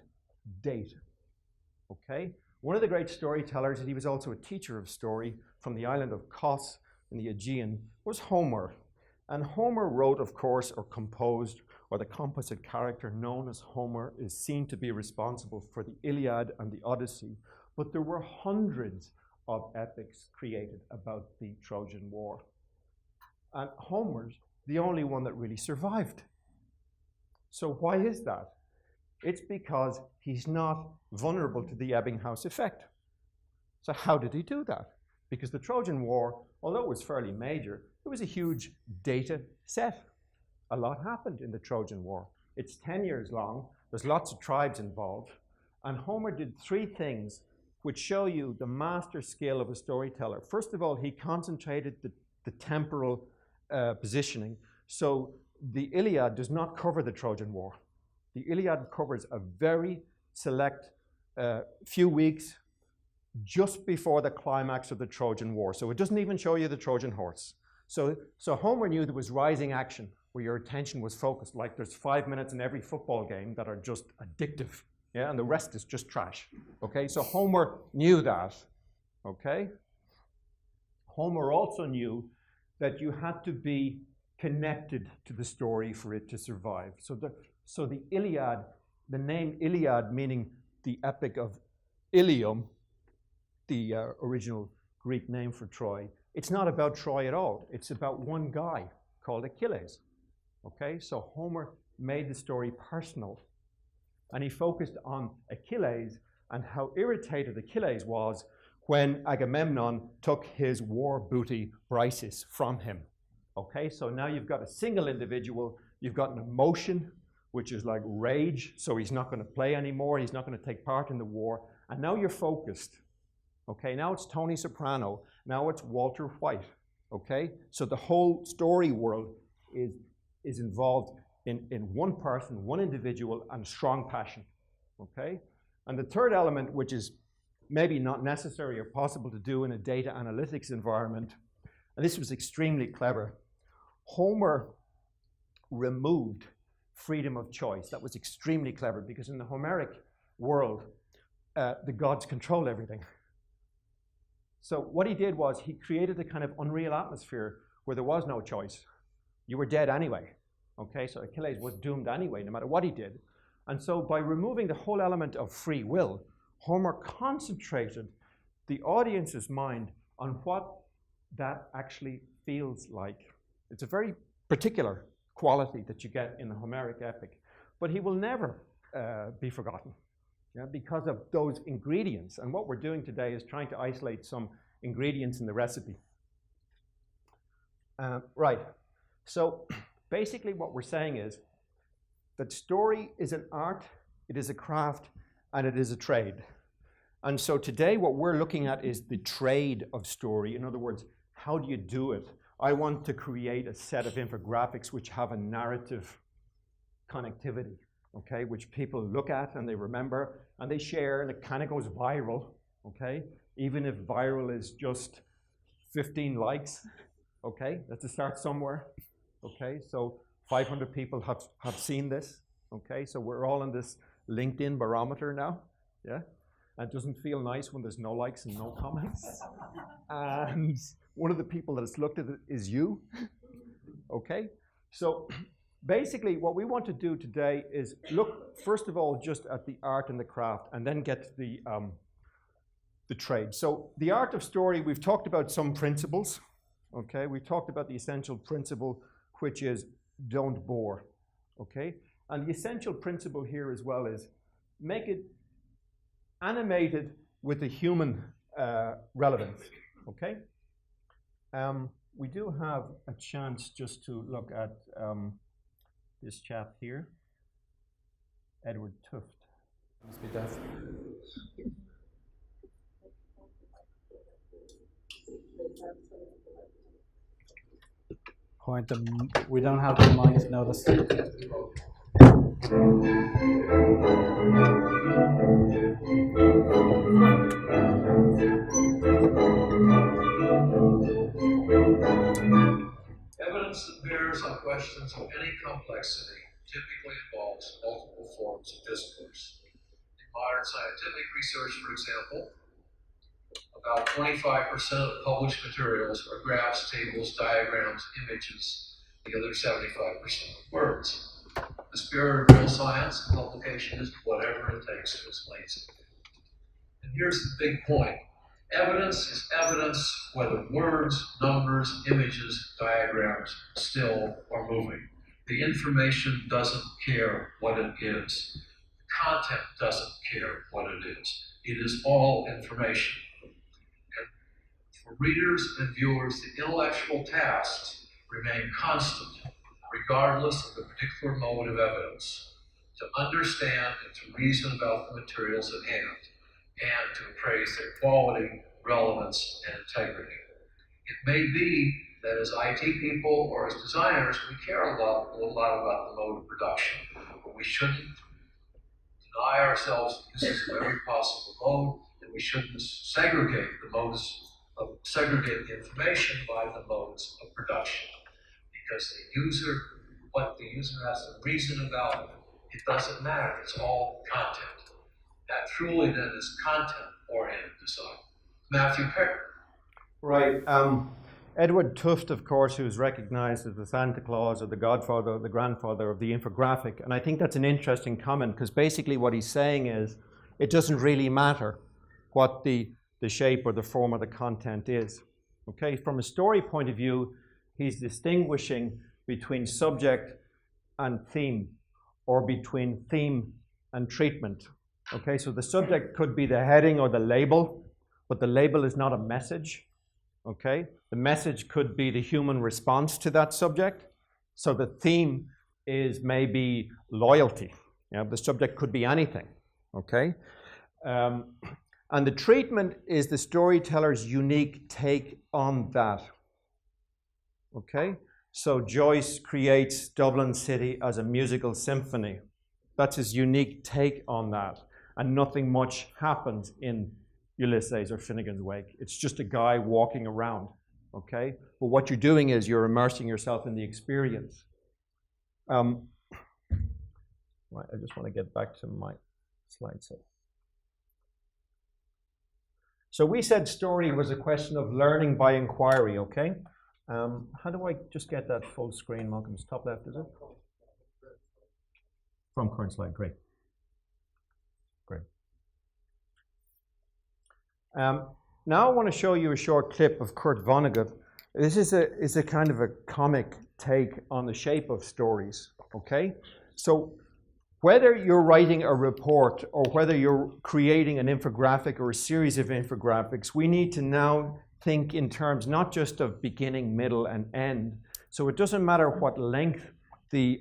date, okay? One of the great storytellers, and he was also a teacher of story from the island of Kos in the Aegean, was Homer. And Homer wrote, of course, or composed, or the composite character known as Homer is seen to be responsible for the Iliad and the Odyssey. But there were hundreds of epics created about the Trojan War. And Homer's the only one that really survived. So why is that? It's because he's not vulnerable to the Ebbinghaus effect. So how did he do that? Because the Trojan War, although it was fairly major, it was a huge data set. A lot happened in the Trojan War. It's 10 years long. There's lots of tribes involved. And Homer did 3 things which show you the master skill of a storyteller. First of all, he concentrated the temporal positioning. So the Iliad does not cover the Trojan War. The Iliad covers a very select few weeks just before the climax of the Trojan War. So it doesn't even show you the Trojan horse. So Homer knew there was rising action where your attention was focused, like there's 5 minutes in every football game that are just addictive, yeah, and the rest is just trash, okay? So Homer knew that, okay? Homer also knew that you had to be connected to the story for it to survive. So the Iliad, the name Iliad meaning the epic of Ilium, the original Greek name for Troy, it's not about Troy at all. It's about one guy called Achilles, okay? So Homer made the story personal, and he focused on Achilles and how irritated Achilles was when Agamemnon took his war booty Briseis from him, okay? So now you've got a single individual, you've got an emotion, which is like rage, so he's not going to play anymore, he's not going to take part in the war, and now you're focused, okay? Now it's Tony Soprano, now it's Walter White, okay? So the whole story world is involved in one person, one individual, and strong passion, okay? And the third element, which is maybe not necessary or possible to do in a data analytics environment, and this was extremely clever, Homer removed freedom of choice. That was extremely clever because in the Homeric world, the gods control everything. So what he did was he created a kind of unreal atmosphere where there was no choice. You were dead anyway, okay? So Achilles was doomed anyway, no matter what he did. And so by removing the whole element of free will, Homer concentrated the audience's mind on what that actually feels like. It's a very particular quality that you get in the Homeric epic, but he will never be forgotten, yeah, because of those ingredients. And what we're doing today is trying to isolate some ingredients in the recipe. Right, so basically what we're saying is that story is an art, it is a craft, and it is a trade. And so today what we're looking at is the trade of story. In other words, how do you do it? I want to create a set of infographics which have a narrative connectivity, okay, which people look at and they remember and they share, and it kind of goes viral, okay, even if viral is just 15 likes, okay, let's start somewhere, okay, so 500 people have seen this, okay, so we're all in this LinkedIn barometer now, yeah, and it doesn't feel nice when there's no likes and no comments, and one of the people that has looked at it is you, okay, so basically, what we want to do today is look, first of all, just at the art and the craft, and then get to the trade. So the art of story, we've talked about some principles, okay? We've talked about the essential principle, which is don't bore, okay? And the essential principle here as well is make it animated with a human relevance, okay? We do have a chance just to look at this chap here, Edward Tuft. Must be deaf. Point them. We don't have the mics noticed. Evidence that bears on questions of any complexity typically involves multiple forms of discourse. In modern scientific research, for example, about 25% of published materials are graphs, tables, diagrams, images, the other 75% are words. The spirit of real science and publication is whatever it takes to explain something. And here's the big point. Evidence is evidence whether words, numbers, images, diagrams, still, or moving. The information doesn't care what it is. The content doesn't care what it is. It is all information. And for readers and viewers, the intellectual tasks remain constant, regardless of the particular mode of evidence, to understand and to reason about the materials at hand, and to appraise their quality, relevance, and integrity. It may be that as IT people or as designers, we care a lot about the mode of production, but we shouldn't deny ourselves that this is every possible mode, and we shouldn't segregate the information by the modes of production. Because what the user has to reason about, it doesn't matter, it's all content. That truly then is content-oriented design. Matthew Perry. Right. Edward Tufte, of course, who's recognized as the Santa Claus or the godfather or the grandfather of the infographic. And I think that's an interesting comment, because basically what he's saying is it doesn't really matter what the shape or the form or the content is. Okay, from a story point of view, he's distinguishing between subject and theme, or between theme and treatment. Okay, so the subject could be the heading or the label, but the label is not a message. Okay, the message could be the human response to that subject. So the theme is maybe loyalty. You know, the subject could be anything. Okay, and the treatment is the storyteller's unique take on that. Okay, so Joyce creates Dublin City as a musical symphony. That's his unique take on that, and nothing much happens in Ulysses or Finnegan's Wake. It's just a guy walking around, okay? But what you're doing is you're immersing yourself in the experience. I just want to get back to my slide set. So we said story was a question of learning by inquiry, okay? How do I just get that full screen, Malcolm? Top left, is it? From current slide, great. Great. Now I want to show you a short clip of Kurt Vonnegut. This is a kind of a comic take on the shape of stories, okay? So whether you're writing a report or whether you're creating an infographic or a series of infographics, we need to now think in terms not just of beginning, middle, and end. So it doesn't matter what length the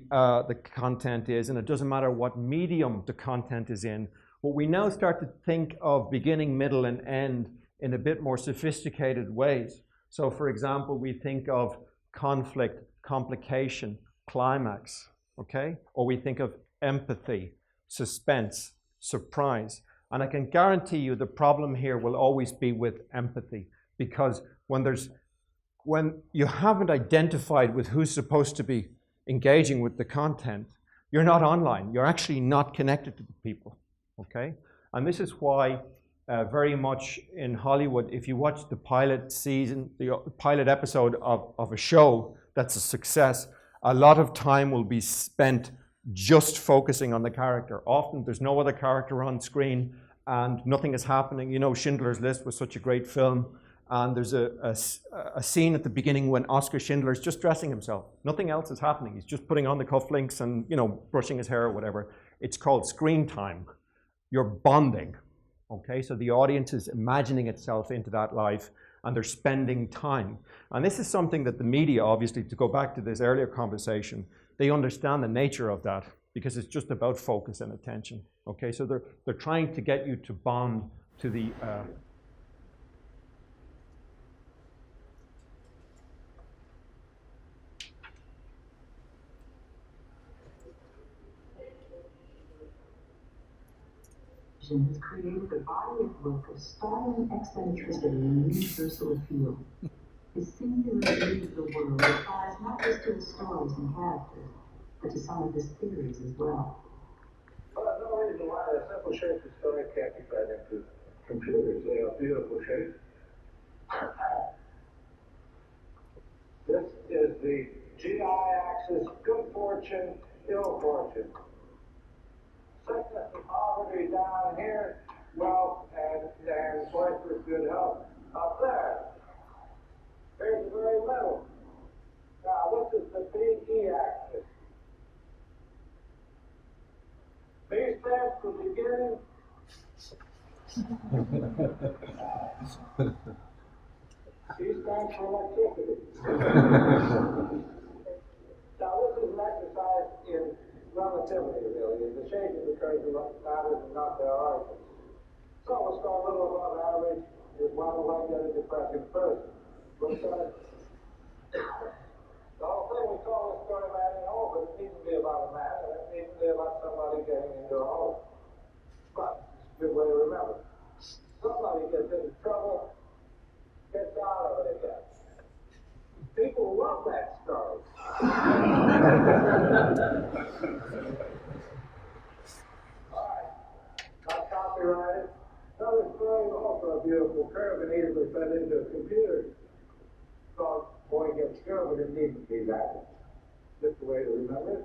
content is, and it doesn't matter what medium the content is in. But we now start to think of beginning, middle, and end in a bit more sophisticated ways. So for example, we think of conflict, complication, climax, okay? Or we think of empathy, suspense, surprise. And I can guarantee you the problem here will always be with empathy, because when you haven't identified with who's supposed to be engaging with the content, you're not online. You're actually not connected to the people, okay? And this is why very much in Hollywood, if you watch the pilot season, the pilot episode of a show that's a success, a lot of time will be spent just focusing on the character. Often there's no other character on screen and nothing is happening. You know, Schindler's List was such a great film, and there's a scene at the beginning when Oscar Schindler's just dressing himself. Nothing else is happening. He's just putting on the cufflinks and, you know, brushing his hair or whatever. It's called screen time. You're bonding, okay? So the audience is imagining itself into that life, and they're spending time. And this is something that the media, obviously, to go back to this earlier conversation, they understand the nature of that, because it's just about focus and attention, okay? So they're trying to get you to bond to the has created a body of work of startling eccentricity and universal appeal. His singular view of the world applies not just to his stories and characters, but to some of his theories as well. Well, no reason why a simple shape of story can't be fed into computers. They are beautiful shapes. This is the GI axis, good fortune, ill fortune. Sickness and poverty down here, wealth and choice good health up there. Here's the very middle. Now this is the BE axis. B stands for beginning. C stands for electricity. Now this is shape of the curve that matters and not their origin. So we'll start a little above average. Is one way to get a depressing person. We'll start. The whole thing we call this story Man in a Hole, but it needn't be about a man, and it needn't be about somebody getting into a hole. But it's a good way to remember. Somebody gets into trouble, gets out of it again. People love that story. All right, not copyrighted. Another story, also a beautiful curve and easily fed into a computer. Called Boy Gets Girl, but it needn't be that. Just a way to remember it.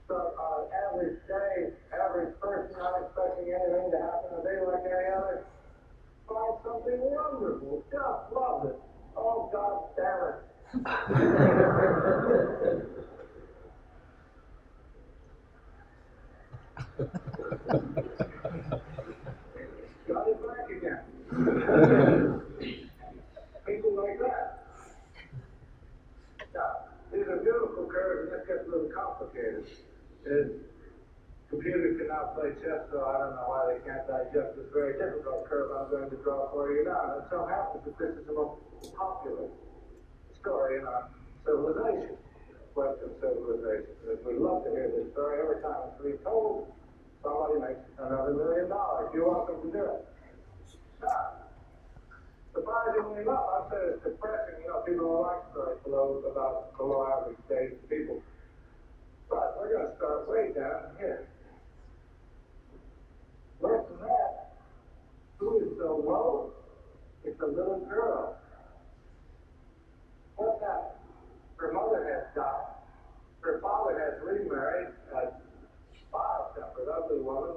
So on an average day, average person not expecting anything to happen a day like any other, find something wonderful, just love it. Oh, God damn it. Got it back again. People like that. Now, these are beautiful curves, and this gets a little complicated. Computers can now play chess, so I don't know why they can't digest this very difficult curve I'm going to draw for you now. And it so happens that this is the most popular story in our civilization, Western civilization. If we love to hear this story, every time it's retold, somebody makes another $1 million. You're welcome to do it. Now, surprisingly enough, I said it's depressing. You know, people don't like stories about below average stage people. But we're going to start way down here. Worse than that, who is so low? It's a little girl. What's that? Her mother has died. Her father has remarried a vile-tempered, ugly woman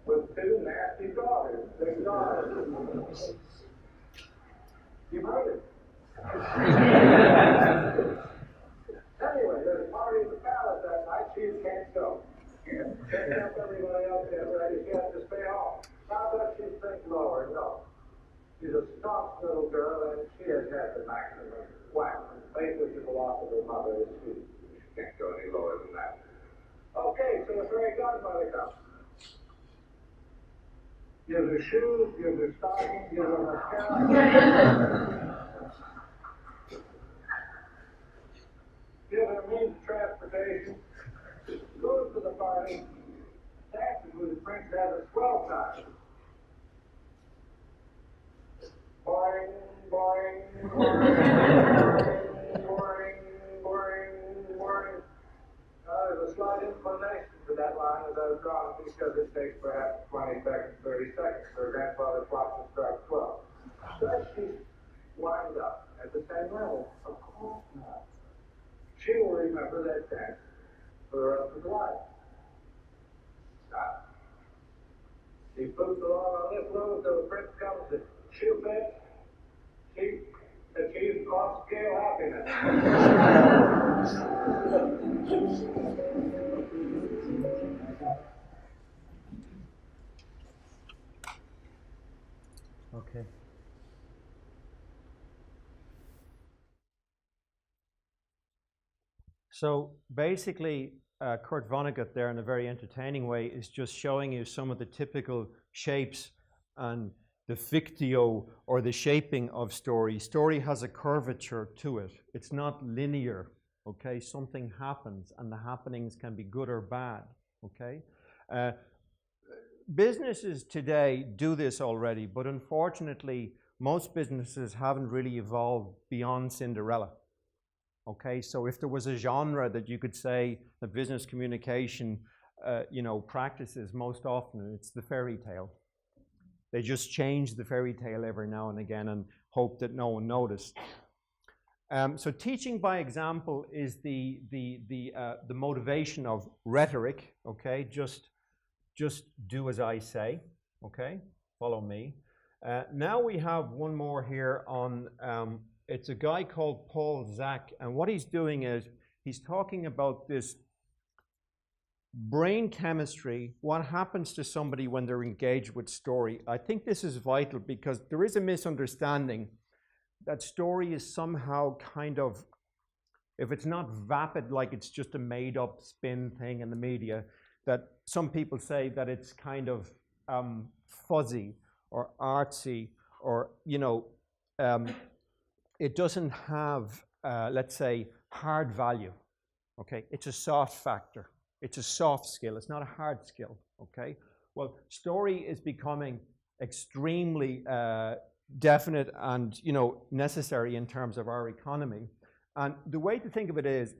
with two nasty daughters. Big daughters. You've heard it. Anyway, there's a party at the palace that night. She can't go. Can't help everybody else get ready. She has to stay home. Not that she thinks lower, no. She's a staunch little girl, and she has had the maximum whack. Basically, the loss of her mother. She can't go any lower than that. Okay, so the fairy godmother comes. Gives her shoes, gives her stockings, gives her mascara. Gives her means of transportation. Goes to the party. Dances with the prince, has a swell time. Boring, boring, boring, boring, boring, boring. There's a slight inclination to that line as I was drawing because it takes perhaps 20 seconds, 30 seconds for her grandfather's clock to strike 12. Does she wind up at the same level? Of course not. She will remember that dance for the rest of her life. She poops along on this road until the prince comes to shoot it. She achieves off-scale happiness. Okay. So basically, Kurt Vonnegut there in a very entertaining way is just showing you some of the typical shapes and the fictio or the shaping of story. Story has a curvature to it. It's not linear, okay? Something happens and the happenings can be good or bad, okay? Businesses today do this already, but unfortunately, most businesses haven't really evolved beyond Cinderella. Okay, so if there was a genre that you could say the business communication, practices most often, it's the fairy tale. They just change the fairy tale every now and again and hope that no one noticed. So teaching by example is the motivation of rhetoric. Okay, just do as I say. Okay, follow me. Now we have one more here on. It's a guy called Paul Zak, and what he's doing is he's talking about this brain chemistry, what happens to somebody when they're engaged with story. I think this is vital because there is a misunderstanding that story is somehow kind of, if it's not vapid, like it's just a made-up spin thing in the media, that some people say that it's kind of fuzzy or artsy, or it doesn't have, let's say, hard value. Okay, it's a soft factor. It's a soft skill. It's not a hard skill. Okay. Well, story is becoming extremely definite and necessary in terms of our economy. And the way to think of it is,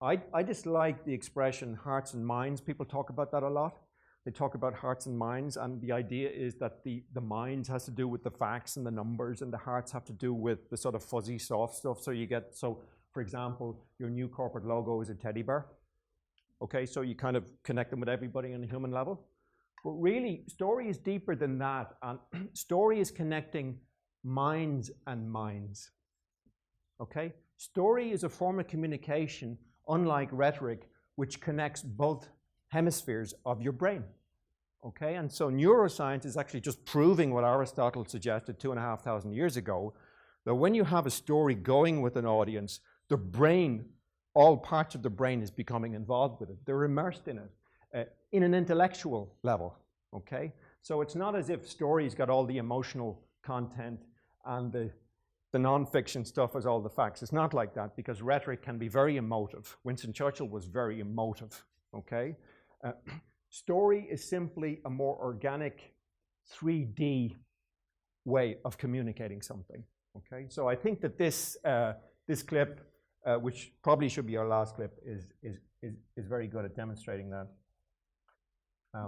I dislike the expression hearts and minds. People talk about that a lot. They talk about hearts and minds, and the idea is that the minds has to do with the facts and the numbers, and the hearts have to do with the sort of fuzzy soft stuff. So for example, your new corporate logo is a teddy bear. Okay, so you kind of connect them with everybody on a human level. But really, story is deeper than that, and story is connecting minds and minds. Okay? Story is a form of communication, unlike rhetoric, which connects both hemispheres of your brain. Okay? And so neuroscience is actually just proving what Aristotle suggested 2,500 years ago, that when you have a story going with an audience, the brain, all parts of the brain is becoming involved with it. They're immersed in it, in an intellectual level, okay? So it's not as if stories got all the emotional content and the non-fiction stuff as all the facts. It's not like that, because rhetoric can be very emotive. Winston Churchill was very emotive, okay? Story is simply a more organic 3D way of communicating something, okay? So I think that this clip, which probably should be our last clip, is very good at demonstrating that. I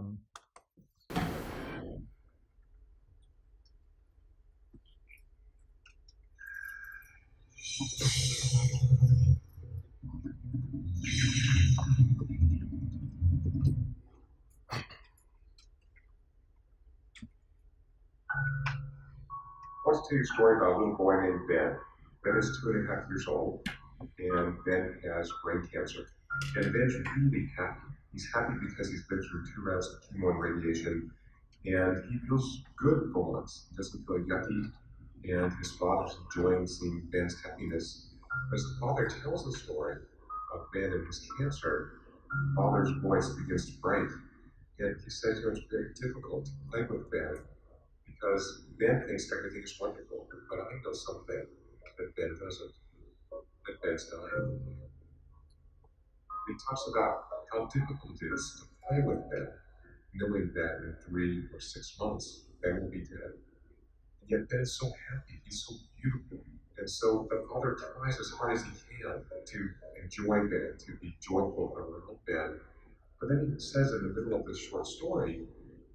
want to tell you a story about a little boy named Ben. Ben is 2.5 years old, and Ben has brain cancer. And Ben's really happy. He's happy because he's been through 2 rounds of chemo and radiation, and he feels good for once. He doesn't feel yucky, and his father's enjoying seeing Ben's happiness. As the father tells the story of Ben and his cancer, the father's voice begins to break. And he says, it's very difficult to play with Ben, because Ben thinks everything is wonderful, but I know something that Ben doesn't, that Ben's dying. He talks about how difficult it is to play with Ben, knowing that in 3 or 6 months, Ben will be dead. And yet Ben is so happy, he's so beautiful. And so the father tries as hard as he can to enjoy Ben, to be joyful around Ben. But then he says in the middle of this short story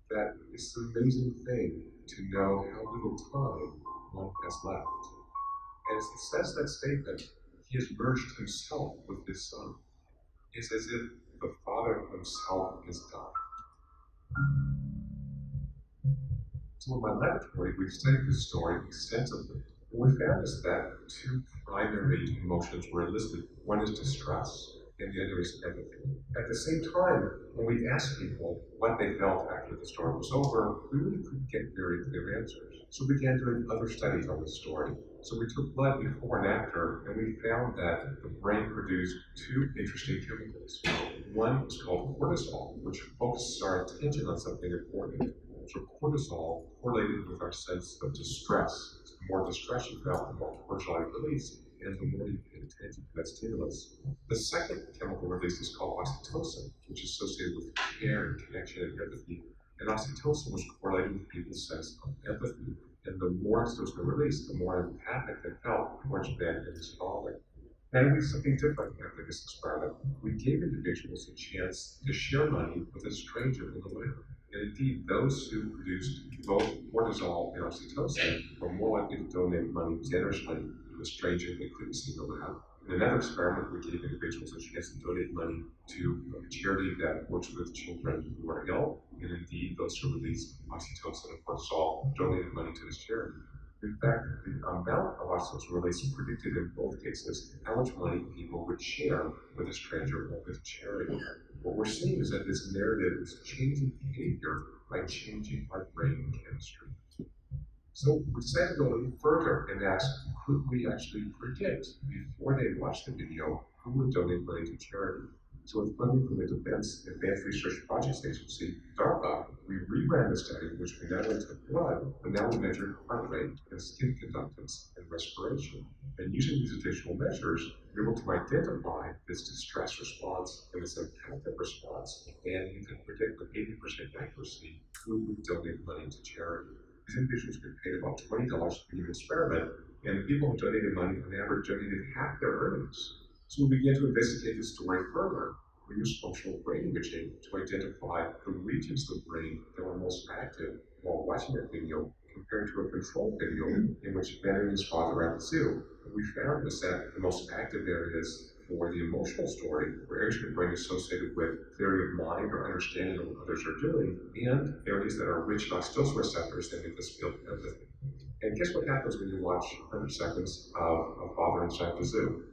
that it's an amazing thing to know how little time one has left. And as he says that statement, he has merged himself with his son. It's as if the father himself is God. So in my laboratory, we've studied this story extensively. What we found is that 2 primary emotions were elicited. One is distress, and the other is empathy. At the same time, when we asked people what they felt after the story was over, we really couldn't get very clear answers. So we began doing other studies on the story. So we took blood before and after, and we found that the brain produced 2 interesting chemicals. One is called cortisol, which focuses our attention on something important. So cortisol correlated with our sense of distress. The more distress you felt, the more cortisol you released, and the more you paid attention to that stimulus. The second chemical release is called oxytocin, which is associated with care and connection and empathy. And oxytocin was correlated with people's sense of empathy. And the more oxytocin released, the more empathic they felt towards Ben and his father. And we did something different after this experiment. We gave individuals a chance to share money with a stranger in the lab. And indeed, those who produced both cortisol and oxytocin were more likely to donate money generously to a stranger they couldn't see in the lab. In another experiment, we gave individuals a chance to donate money to a charity that works with children who are ill. And indeed, those who released oxytocin and cortisol donated money to this charity. In fact, the amount of oxytocin release predicted in both cases how much money people would share with a stranger or with charity. What we're seeing is that this narrative is changing behavior by changing our brain chemistry. So we decided to go a little further and ask, could we actually predict before they watched the video who would donate money to charity? So with funding from the Defense Advanced Research Projects Agency, DARPA, we reran the study, which we not only took blood, but now we measured heart rate and skin conductance and respiration. And using these additional measures, we were able to identify this distress response and this empathic response, and you can predict with 80% accuracy who would donate money to charity. These individuals get paid about $20 to do an experiment, and the people who donated money on average donated half their earnings. So we began to investigate the story further. We used functional brain imaging to identify the regions of the brain that were most active while watching that video compared to a control video in which Ben and his father were at the zoo. What we found was that the most active areas for the emotional story were areas of the brain associated with theory of mind or understanding of what others are doing, and areas that are rich in oxytocin receptors that make us feel empathy. And guess what happens when you watch 100 seconds of a father inside the zoo?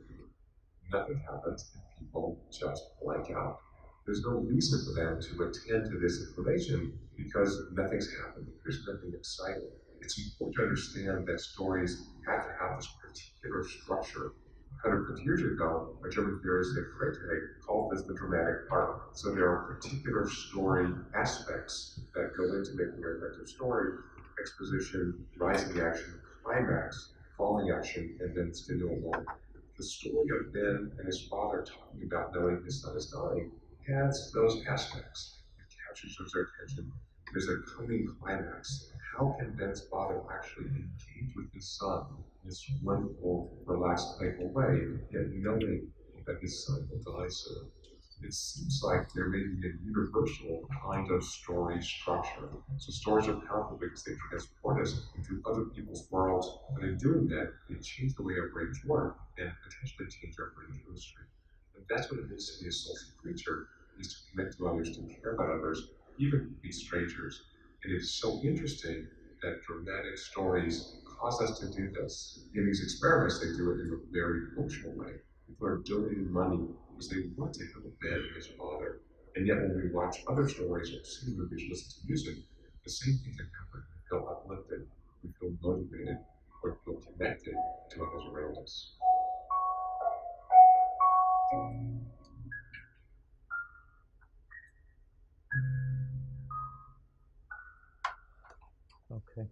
Nothing happens, and people just blank out. There's no reason for them to attend to this information because nothing's happened. There's nothing exciting. It's important to understand that stories have to have this particular structure. 150 years ago, a German theorist, Freytag, called this the dramatic arc. So there are particular story aspects that go into making an effective story: exposition, rising action, climax, falling action, and then denouement. The story of Ben and his father talking about knowing his son is dying has those aspects. It captures their attention. There's a coming climax. How can Ben's father actually engage with his son in this wonderful, relaxed, playful way, yet knowing that his son will die soon? It seems like there may be a universal kind of story structure. So stories are powerful because they transport us into other people's worlds, and in doing that, they change the way our brains work and potentially change our brain chemistry. And that's what it means to be a social creature, is to connect to others, to care about others, even to be strangers. And it is so interesting that dramatic stories cause us to do this. In these experiments, they do it in a very functional way. People are donating money because they want to help Ben and his father. And yet when we watch other stories or see movies, listen to music, the same thing can happen. We feel uplifted, we feel motivated, or feel connected to others around us. Okay.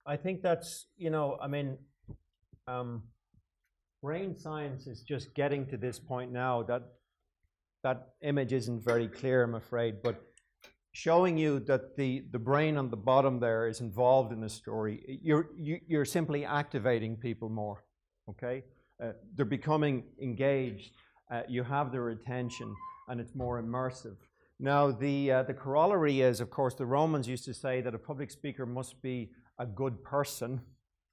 I think that's, brain science is just getting to this point now. That image isn't very clear, I'm afraid, but showing you that the brain on the bottom there is involved in the story, you're simply activating people more, okay? They're becoming engaged, you have their attention, and it's more immersive. Now, the corollary is, of course, the Romans used to say that a public speaker must be a good person,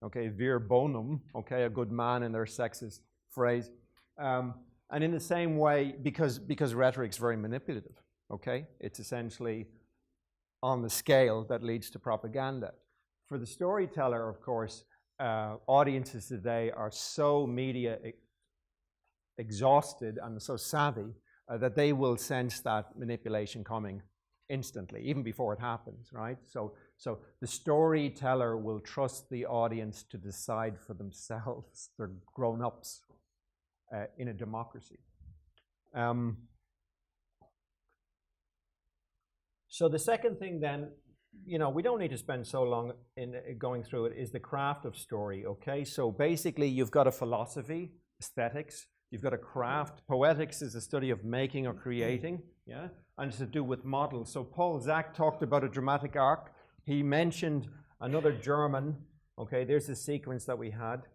okay, vir bonum, okay, a good man in their sexist phrase. And in the same way, because rhetoric's very manipulative, okay? It's essentially on the scale that leads to propaganda. For the storyteller, of course, audiences today are so media exhausted and so savvy that they will sense that manipulation coming instantly, even before it happens, right? So the storyteller will trust the audience to decide for themselves. They're grown-ups in a democracy. So the second thing then, we don't need to spend so long in going through it, is the craft of story, okay? So basically you've got a philosophy, aesthetics, you've got a craft. Poetics is the study of making or creating, yeah? And it's to do with models. So Paul Zach talked about a dramatic arc. He mentioned another German, okay? There's the sequence that we had.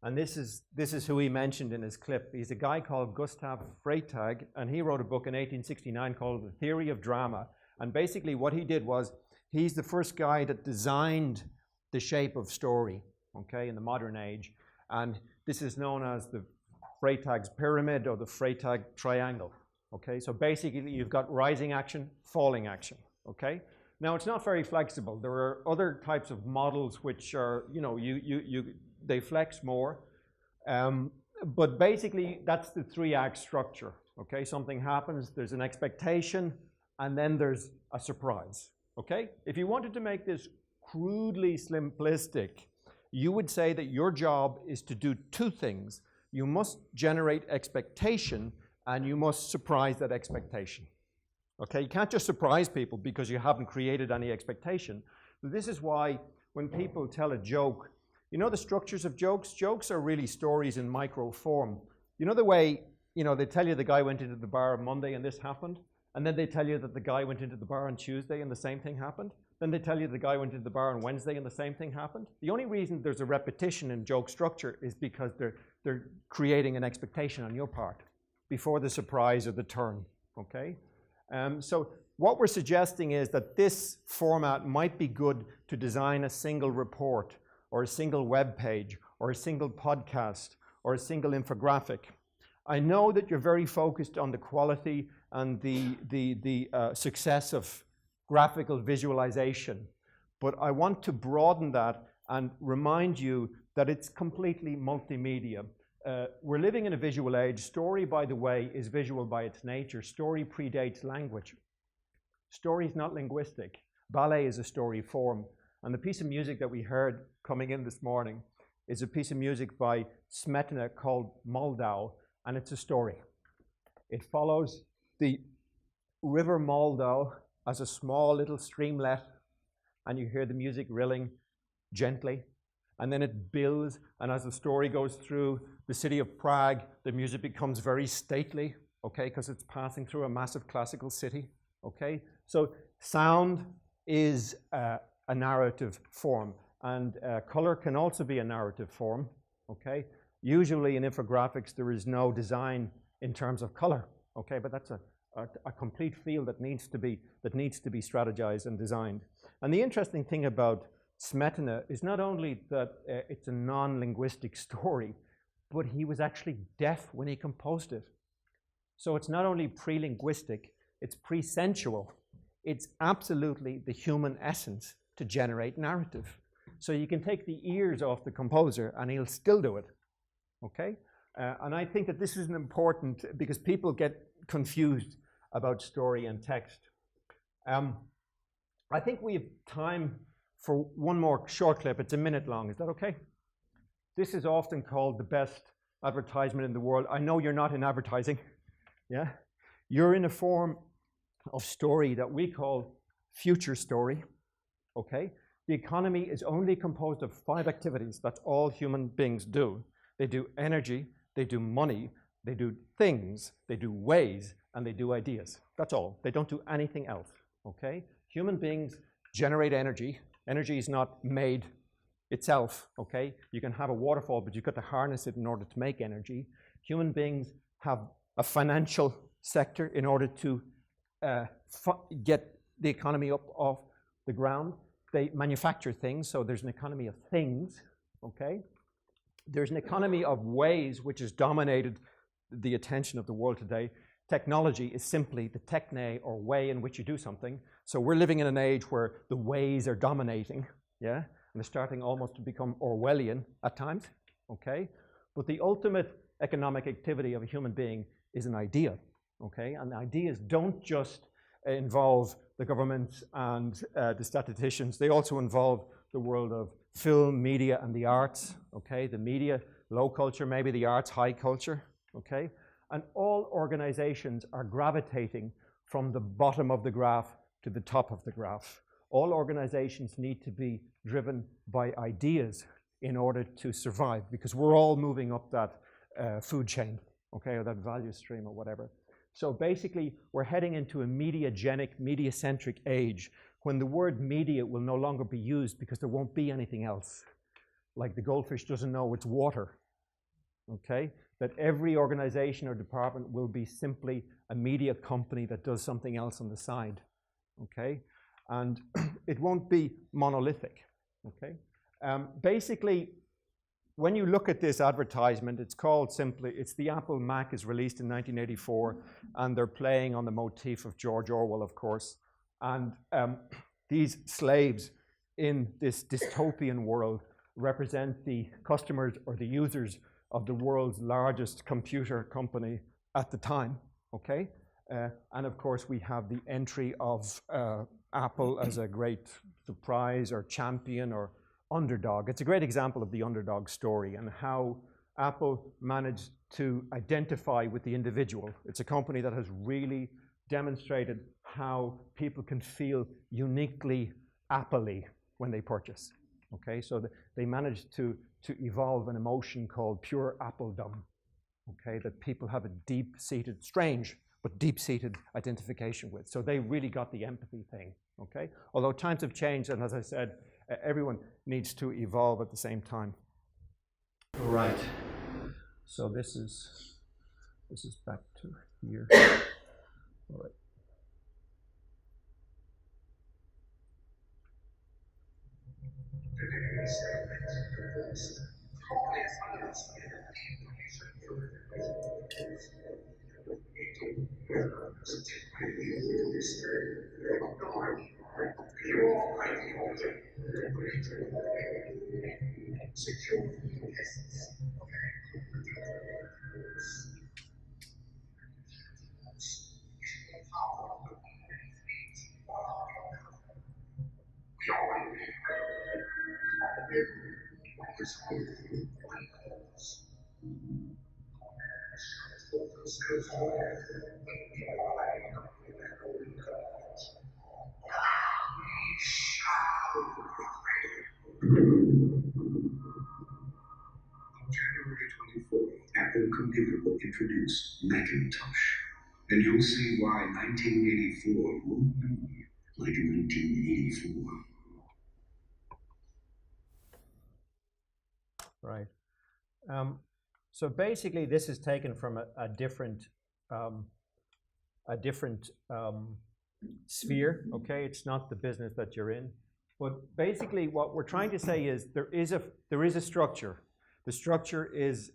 And this is who he mentioned in his clip. He's a guy called Gustav Freytag, and he wrote a book in 1869 called The Theory of Drama. And basically what he did was, he's the first guy that designed the shape of story, okay, in the modern age. And this is known as the Freytag's pyramid or the Freytag triangle, okay? So basically you've got rising action, falling action, okay? Now it's not very flexible. There are other types of models which are, they flex more. But basically that's the 3-act structure, okay? Something happens, there's an expectation, and then there's a surprise, okay? If you wanted to make this crudely simplistic, you would say that your job is to do 2 things: you must generate expectation and you must surprise that expectation. Okay, you can't just surprise people because you haven't created any expectation. This is why when people tell a joke, you know the structures of jokes? Jokes are really stories in micro form. You know the way, you know, they tell you the guy went into the bar on Monday and this happened, and then they tell you that the guy went into the bar on Tuesday and the same thing happened. Then they tell you the guy went into the bar on Wednesday and the same thing happened. The only reason there's a repetition in joke structure is because they're creating an expectation on your part before the surprise or the turn, okay? So what we're suggesting is that this format might be good to design a single report or a single web page or a single podcast or a single infographic. I know that you're very focused on the quality and the success of graphical visualization, but I want to broaden that and remind you that it's completely multimedia. We're living in a visual age. Story, by the way, is visual by its nature. Story predates language. Story is not linguistic. Ballet is a story form. And the piece of music that we heard coming in this morning is a piece of music by Smetana called Moldau, and it's a story. It follows the river Moldau as a small little streamlet, and you hear the music rilling gently, and then it builds, and as the story goes through the city of Prague, the music becomes very stately, okay, because it's passing through a massive classical city, okay? So sound is a narrative form, and color can also be a narrative form, okay? Usually in infographics there is no design in terms of color, okay, but that's a complete field that needs to be strategized and designed. And the interesting thing about Smetana is not only that it's a non-linguistic story, but he was actually deaf when he composed it. So it's not only pre-linguistic, it's pre-sensual. It's absolutely the human essence to generate narrative. So you can take the ears off the composer and he'll still do it, okay? And I think that this is important because people get confused about story and text. I think we have time for one more short clip. It's a minute long. Is that okay? This is often called the best advertisement in the world. I know you're not in advertising. Yeah? You're in a form of story that we call future story. Okay? The economy is only composed of 5 activities. That's all human beings do. They do energy, they do money, they do things, they do ways, and they do ideas. That's all. They don't do anything else. Okay? Human beings generate energy. Energy is not made itself, okay? You can have a waterfall, but you've got to harness it in order to make energy. Human beings have a financial sector in order to get the economy up off the ground. They manufacture things, so there's an economy of things, okay? There's an economy of ways, which has dominated the attention of the world today. Technology is simply the techne, or way in which you do something. So we're living in an age where the ways are dominating, yeah? And they're starting almost to become Orwellian at times, okay? But the ultimate economic activity of a human being is an idea, okay? And ideas don't just involve the government and the statisticians. They also involve the world of film, media, and the arts, okay? The media, low culture, maybe the arts, high culture, okay? And all organizations are gravitating from the bottom of the graph to the top of the graph. All organizations need to be driven by ideas in order to survive, because we're all moving up that food chain, okay, or that value stream or whatever. So basically, we're heading into a mediagenic, media-centric age when the word media will no longer be used because there won't be anything else. Like the goldfish doesn't know it's water, okay? That every organization or department will be simply a media company that does something else on the side, okay? And it won't be monolithic, okay? Basically, when you look at this advertisement, it's called simply, it's the Apple Mac is released in 1984, and they're playing on the motif of George Orwell, of course. And these slaves in this dystopian world represent the customers or the users of the world's largest computer company at the time, okay? And of course, we have the entry of Apple as a great surprise or champion or underdog. It's a great example of the underdog story and how Apple managed to identify with the individual. It's a company that has really demonstrated how people can feel uniquely Apple-y when they purchase. Okay, so they managed to evolve an emotion called pure Appledom. Okay, that people have a deep-seated, strange, but deep-seated identification with. So they really got the empathy thing. Okay, although times have changed, and as I said, everyone needs to evolve at the same time. All right. So this is back to here. All right. January 24th, Apple Computer will introduce Macintosh, and you'll see why 1984 won't be like 1984. Right. So basically, this is taken from a different sphere. Okay, it's not the business that you're in, but basically, what we're trying to say is there is a structure. The structure is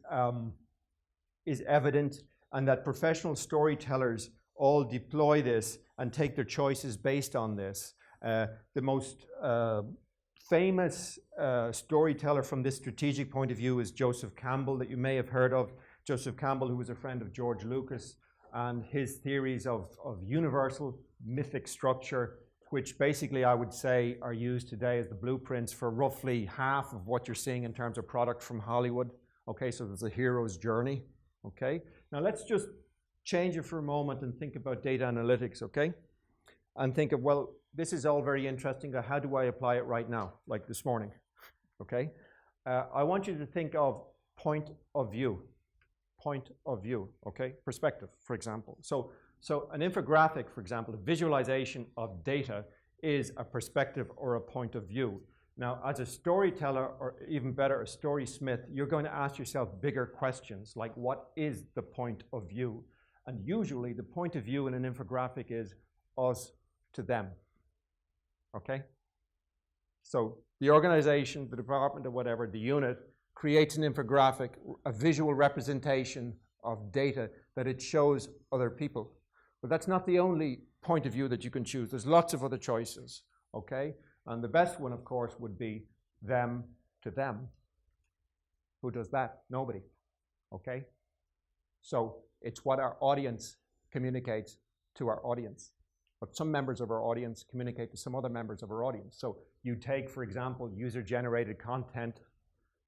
evident, and that professional storytellers all deploy this and take their choices based on this. The most famous storyteller from this strategic point of view is Joseph Campbell, that you may have heard of. Joseph Campbell, who was a friend of George Lucas, and his theories of universal mythic structure, which basically I would say are used today as the blueprints for roughly half of what you're seeing in terms of product from Hollywood. Okay, so there's a hero's journey. Okay, now let's just change it for a moment and think about data analytics, okay? And think of, well, this is all very interesting, but how do I apply it right now, like this morning, okay? I want you to think of point of view, okay? Perspective, for example. So an infographic, for example, a visualization of data is a perspective or a point of view. Now, as a storyteller, or even better, a storysmith, you're going to ask yourself bigger questions, like what is the point of view? And usually the point of view in an infographic is us to them, okay? So the organization, the department or whatever, the unit, creates an infographic, a visual representation of data that it shows other people. But that's not the only point of view that you can choose. There's lots of other choices, okay? And the best one, of course, would be them to them. Who does that? Nobody, okay? So it's what our audience communicates to our audience. But some members of our audience communicate to some other members of our audience. So you take, for example, user-generated content.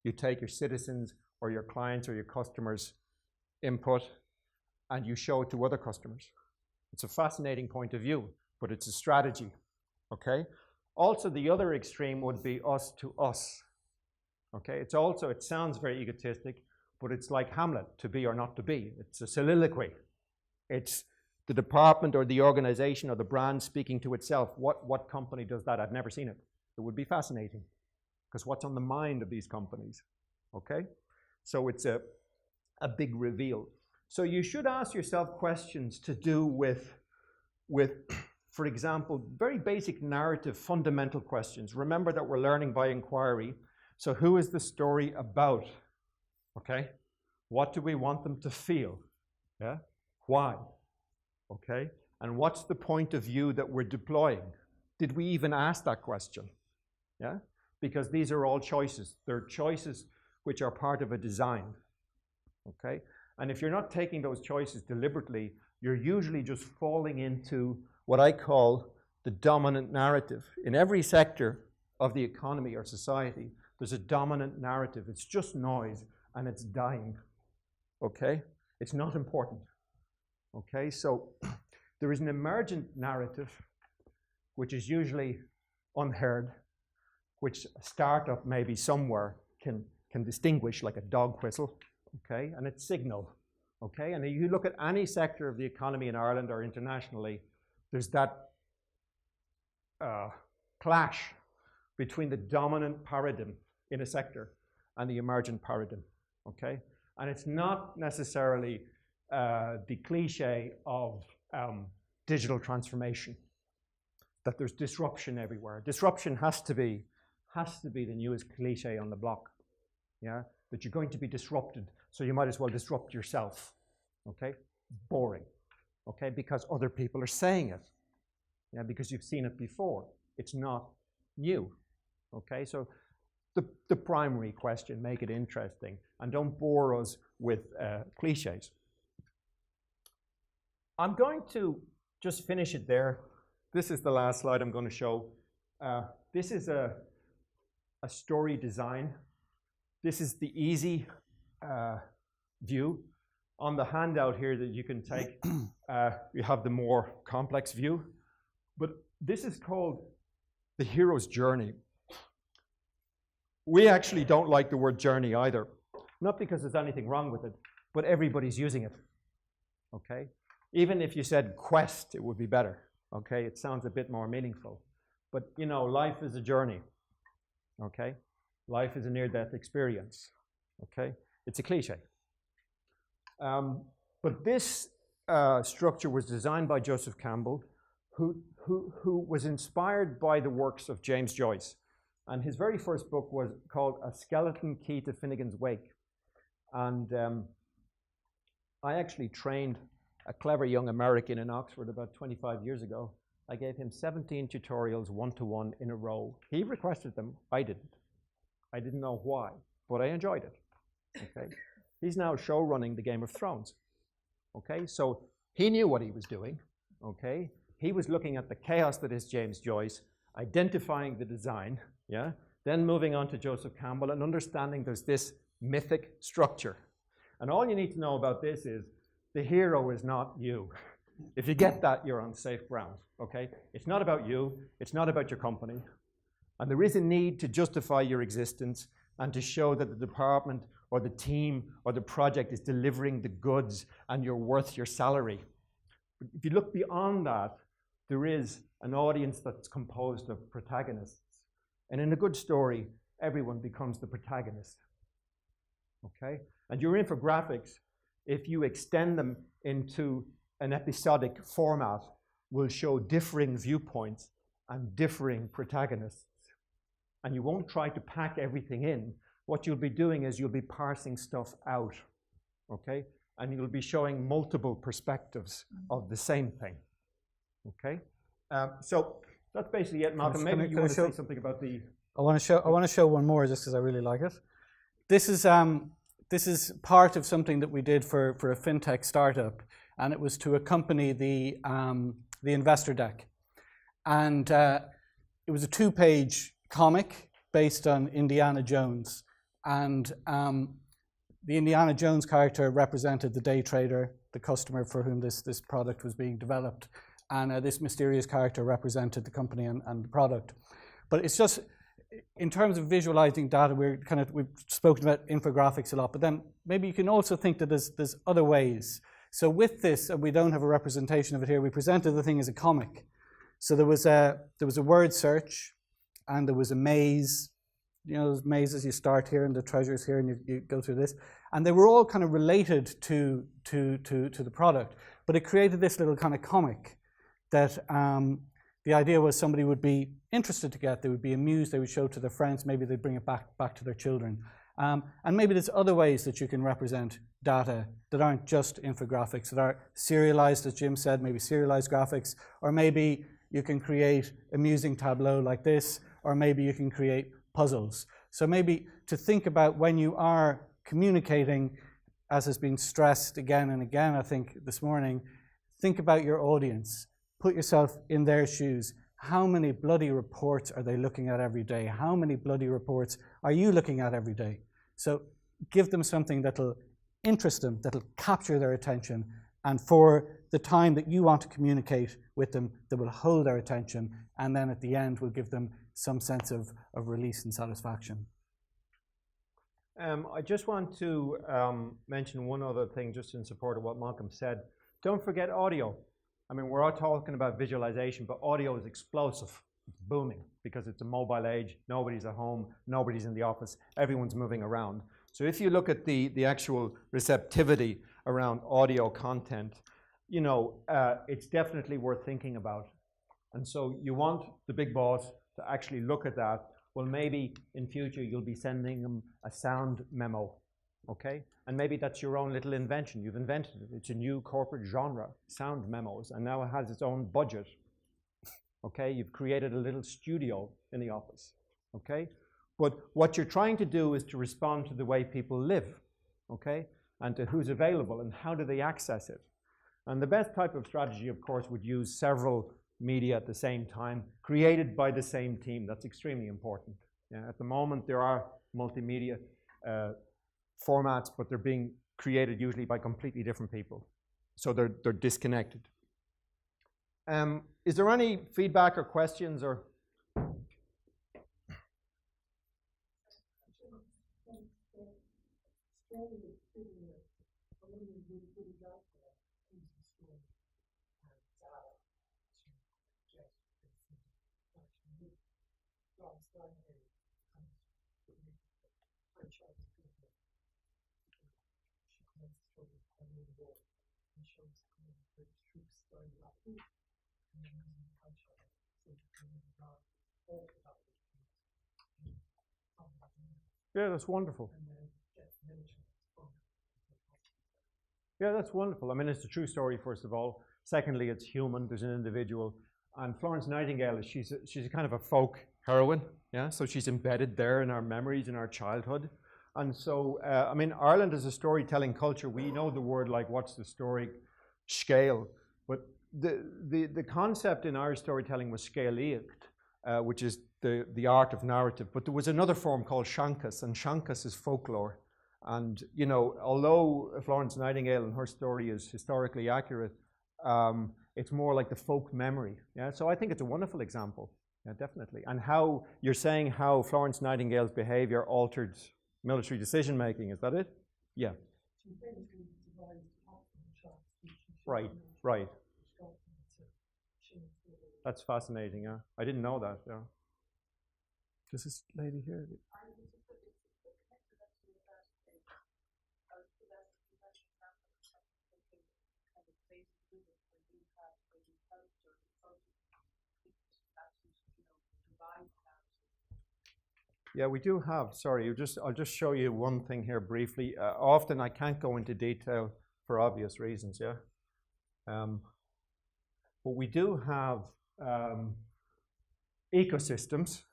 You take your citizens or your clients or your customers' input, and you show it to other customers. It's a fascinating point of view, but it's a strategy, okay? Also, the other extreme would be us to us, okay? It's also, it sounds very egotistic, but it's like Hamlet, to be or not to be. It's a soliloquy. It's the department or the organization or the brand speaking to itself. What company does that? I've never seen it. It would be fascinating, because what's on the mind of these companies, okay? So it's a big reveal. So you should ask yourself questions to do with, for example, very basic narrative, fundamental questions. Remember that we're learning by inquiry. So who is the story about? Okay? What do we want them to feel? Yeah? Why? Okay? And what's the point of view that we're deploying? Did we even ask that question? Yeah? Because these are all choices. They're choices which are part of a design. Okay? And if you're not taking those choices deliberately, you're usually just falling into what I call the dominant narrative. In every sector of the economy or society, there's a dominant narrative. It's just noise. and it's dying, okay? It's not important, okay? So there is an emergent narrative, which is usually unheard, which a startup maybe somewhere can distinguish like a dog whistle, okay? And it's signal, okay? And if you look at any sector of the economy in Ireland or internationally, there's that clash between the dominant paradigm in a sector and the emergent paradigm, okay? And it's not necessarily the cliche of digital transformation, that there's disruption everywhere. Disruption has to be the newest cliche on the block, yeah? That you're going to be disrupted, so you might as well disrupt yourself, okay? Boring, okay? Because other people are saying it, yeah? Because you've seen it before. It's not new, okay? So the primary question, make it interesting, and don't bore us with cliches. I'm going to just finish it there. This is the last slide I'm going to show. This is a story design. This is the easy view. On the handout here that you can take, you have the more complex view. But this is called the hero's journey. We actually don't like the word journey either. Not because there's anything wrong with it, but everybody's using it, okay? Even if you said quest, it would be better, okay? It sounds a bit more meaningful. But, you know, life is a journey, okay? Life is a near-death experience, okay? It's a cliche. But this structure was designed by Joseph Campbell, who was inspired by the works of James Joyce. And his very first book was called A Skeleton Key to Finnegan's Wake. And I actually trained a clever young American in Oxford about 25 years ago. I gave him 17 tutorials one-to-one in a row. He requested them, I didn't. I didn't know why, but I enjoyed it, okay? He's now show running the Game of Thrones, okay? So he knew what he was doing, okay? He was looking at the chaos that is James Joyce, identifying the design, yeah? Then moving on to Joseph Campbell and understanding there's this mythic structure. And all you need to know about this is the hero is not you. If you get that, you're on safe ground, okay? It's not about you, it's not about your company. And there is a need to justify your existence and to show that the department or the team or the project is delivering the goods and you're worth your salary. But if you look beyond that, there is an audience that's composed of protagonists. And in a good story, everyone becomes the protagonist, okay? And your infographics, if you extend them into an episodic format, will show differing viewpoints and differing protagonists. And you won't try to pack everything in. What you'll be doing is you'll be parsing stuff out, okay? And you'll be showing multiple perspectives of the same thing, okay? So that's basically it, Malcolm. Maybe you want to say something about the... I want to show one more just because I really like it. This is part of something that we did for a fintech startup, and it was to accompany the investor deck. And it was a 2-page comic based on Indiana Jones. And the Indiana Jones character represented the day trader, the customer for whom this product was being developed. And this mysterious character represented the company and the product. But it's just, in terms of visualizing data, we've spoken about infographics a lot, but then maybe you can also think that there's other ways. So with this, and we don't have a representation of it here, we presented the thing as a comic. So there was a word search, and there was a maze. You know, those mazes, you start here and the treasure's here and you go through this. And they were all kind of related to the product, but it created this little kind of comic that the idea was somebody would be interested to get, they would be amused, they would show it to their friends, maybe they'd bring it back to their children. And maybe there's other ways that you can represent data that aren't just infographics, that are serialized, as Jim said, maybe serialized graphics, or maybe you can create amusing tableau like this, or maybe you can create puzzles. So maybe to think about when you are communicating, as has been stressed again and again, I think this morning, think about your audience. Put yourself in their shoes. How many bloody reports are they looking at every day? How many bloody reports are you looking at every day? So give them something that'll interest them, that'll capture their attention, and for the time that you want to communicate with them, that will hold their attention, and then at the end will give them some sense of release and satisfaction. I just want to mention one other thing just in support of what Malcolm said. Don't forget audio. I mean, we're all talking about visualization, but audio is explosive. It's booming because it's a mobile age. Nobody's at home. Nobody's in the office. Everyone's moving around. So if you look at the actual receptivity around audio content, you know, it's definitely worth thinking about. And so you want the big boss to actually look at that. Well, maybe in future you'll be sending them a sound memo, okay? And maybe that's your own little invention. You've invented it. It's a new corporate genre, sound memos, and now it has its own budget, okay? You've created a little studio in the office, okay? But what you're trying to do is to respond to the way people live, okay? And to who's available and how do they access it. And the best type of strategy, of course, would use several media at the same time, created by the same team. That's extremely important. Yeah, at the moment, there are multimedia formats, but they're being created usually by completely different people. So they're disconnected. Is there any feedback or questions or? Yeah, that's wonderful. Yeah, that's wonderful. I mean, it's a true story, first of all. Secondly, it's human. There's an individual. And Florence Nightingale, she's a kind of a folk heroine. Yeah, so she's embedded there in our memories, in our childhood. And so, I mean, Ireland is a storytelling culture. We know the word like, what's the story scale? But the concept in Irish storytelling was scéalaíocht, which is the art of narrative. But there was another form called seanchas, and seanchas is folklore. And, you know, although Florence Nightingale and her story is historically accurate, it's more like the folk memory. Yeah, so I think it's a wonderful example. Yeah, definitely. And how you're saying how Florence Nightingale's behavior altered military decision making, is that it? Yeah. Right, right. That's fascinating, yeah. I didn't know that, yeah. Does this lady here? Yeah, we do have, sorry, I'll just show you one thing here briefly. Often I can't go into detail for obvious reasons, yeah. But we do have ecosystems,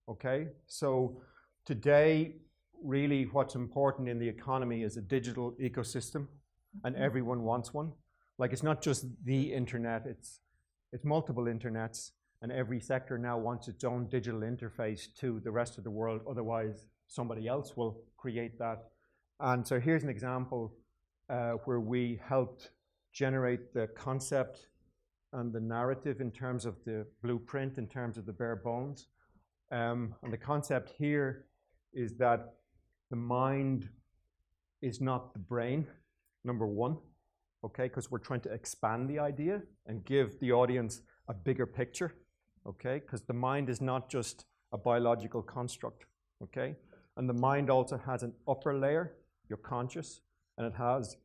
okay? So today, really what's important in the economy is a digital ecosystem, and everyone wants one. Like, it's not just the internet, it's multiple internets, and every sector now wants its own digital interface to the rest of the world, otherwise somebody else will create that. And so here's an example where we helped generate the concept and the narrative in terms of the blueprint, in terms of the bare bones. And the concept here is that the mind is not the brain, number one, okay, because we're trying to expand the idea and give the audience a bigger picture, okay, because the mind is not just a biological construct, okay, and the mind also has an upper layer, your conscious, and it has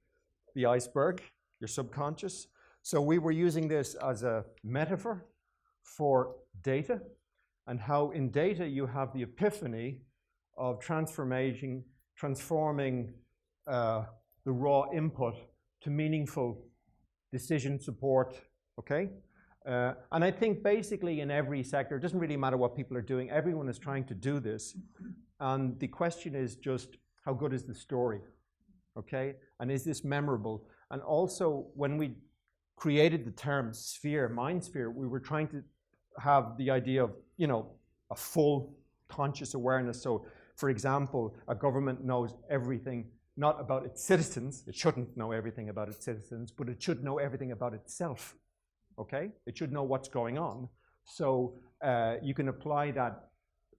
the iceberg, your subconscious. So we were using this as a metaphor for data, and how in data you have the epiphany of transforming the raw input to meaningful decision support, okay? And I think basically in every sector, it doesn't really matter what people are doing, everyone is trying to do this. And the question is just, how good is the story, okay? And is this memorable? And also, when we created the term sphere, mind sphere, we were trying to have the idea of, you know, a full conscious awareness. So For example, a government knows everything, not about its citizens. It shouldn't know everything about its citizens, but it should know everything about itself, okay? It should know what's going on. So you can apply that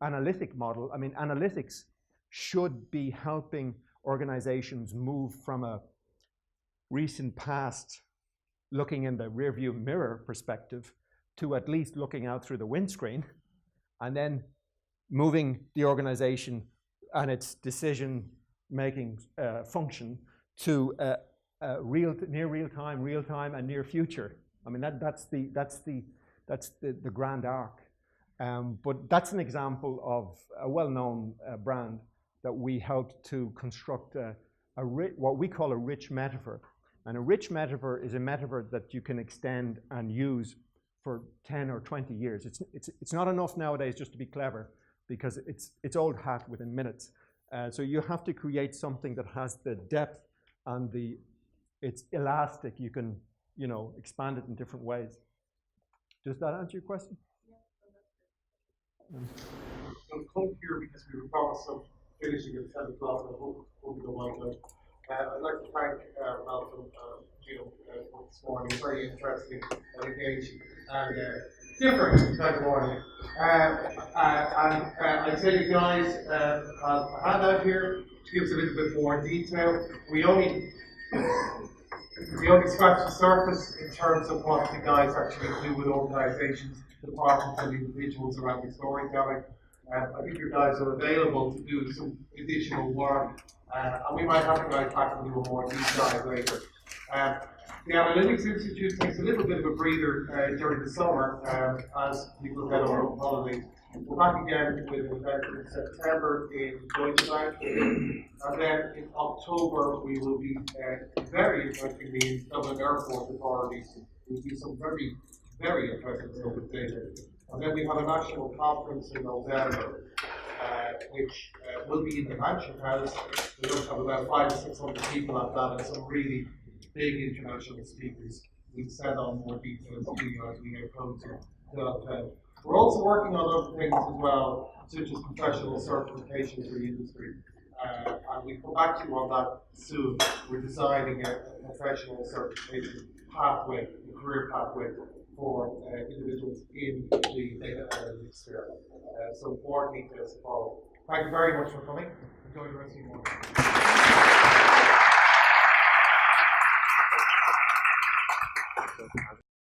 analytic model. I mean, analytics should be helping organizations move from a recent past, looking in the rearview mirror perspective, to at least looking out through the windscreen, and then moving the organization and its decision-making function to near real-time, and near future. I mean, that's the grand arc. But that's an example of a well-known brand that we helped to construct what we call a rich metaphor. And a rich metaphor is a metaphor that you can extend and use for 10 or 20 years. It's not enough nowadays just to be clever, because it's old hat within minutes. So you have to create something that has the depth and it's elastic. You can, expand it in different ways. Does that answer your question? I'm come here because we were promised of finishing at 10 o'clock, and I hope we don't mind that. I'd like to thank Malcolm and Gino for this morning. Very interesting and engaging and different kind of morning. I'd say the guys have a handout here to give us a little bit more detail. We only scratched the surface in terms of what the guys actually do with organizations, departments, and individuals around the storytelling. I think you guys are available to do some additional work, and we might have the guys back and do a more deep dive later. The Analytics Institute takes a little bit of a breather during the summer as people get on our holidays. We're back again with an event in September in Deutschland, and then in October we will be very interestingly in Dublin Airport Authorities. We'll do some very, very interesting stuff with data. And then we have a national conference in November, which will be in the Mansion House. We will have about 500 to 600 people at that, and some really big international speakers. We'll send on more details to you as we get closer to that event. We're also working on other things as well, such as professional certification for the industry. And we'll come back to you on that soon. We're designing a professional certification pathway, a career pathway for individuals in the data analytics sphere. So more details to follow. Thank you very much for coming. Enjoy the rest of your morning.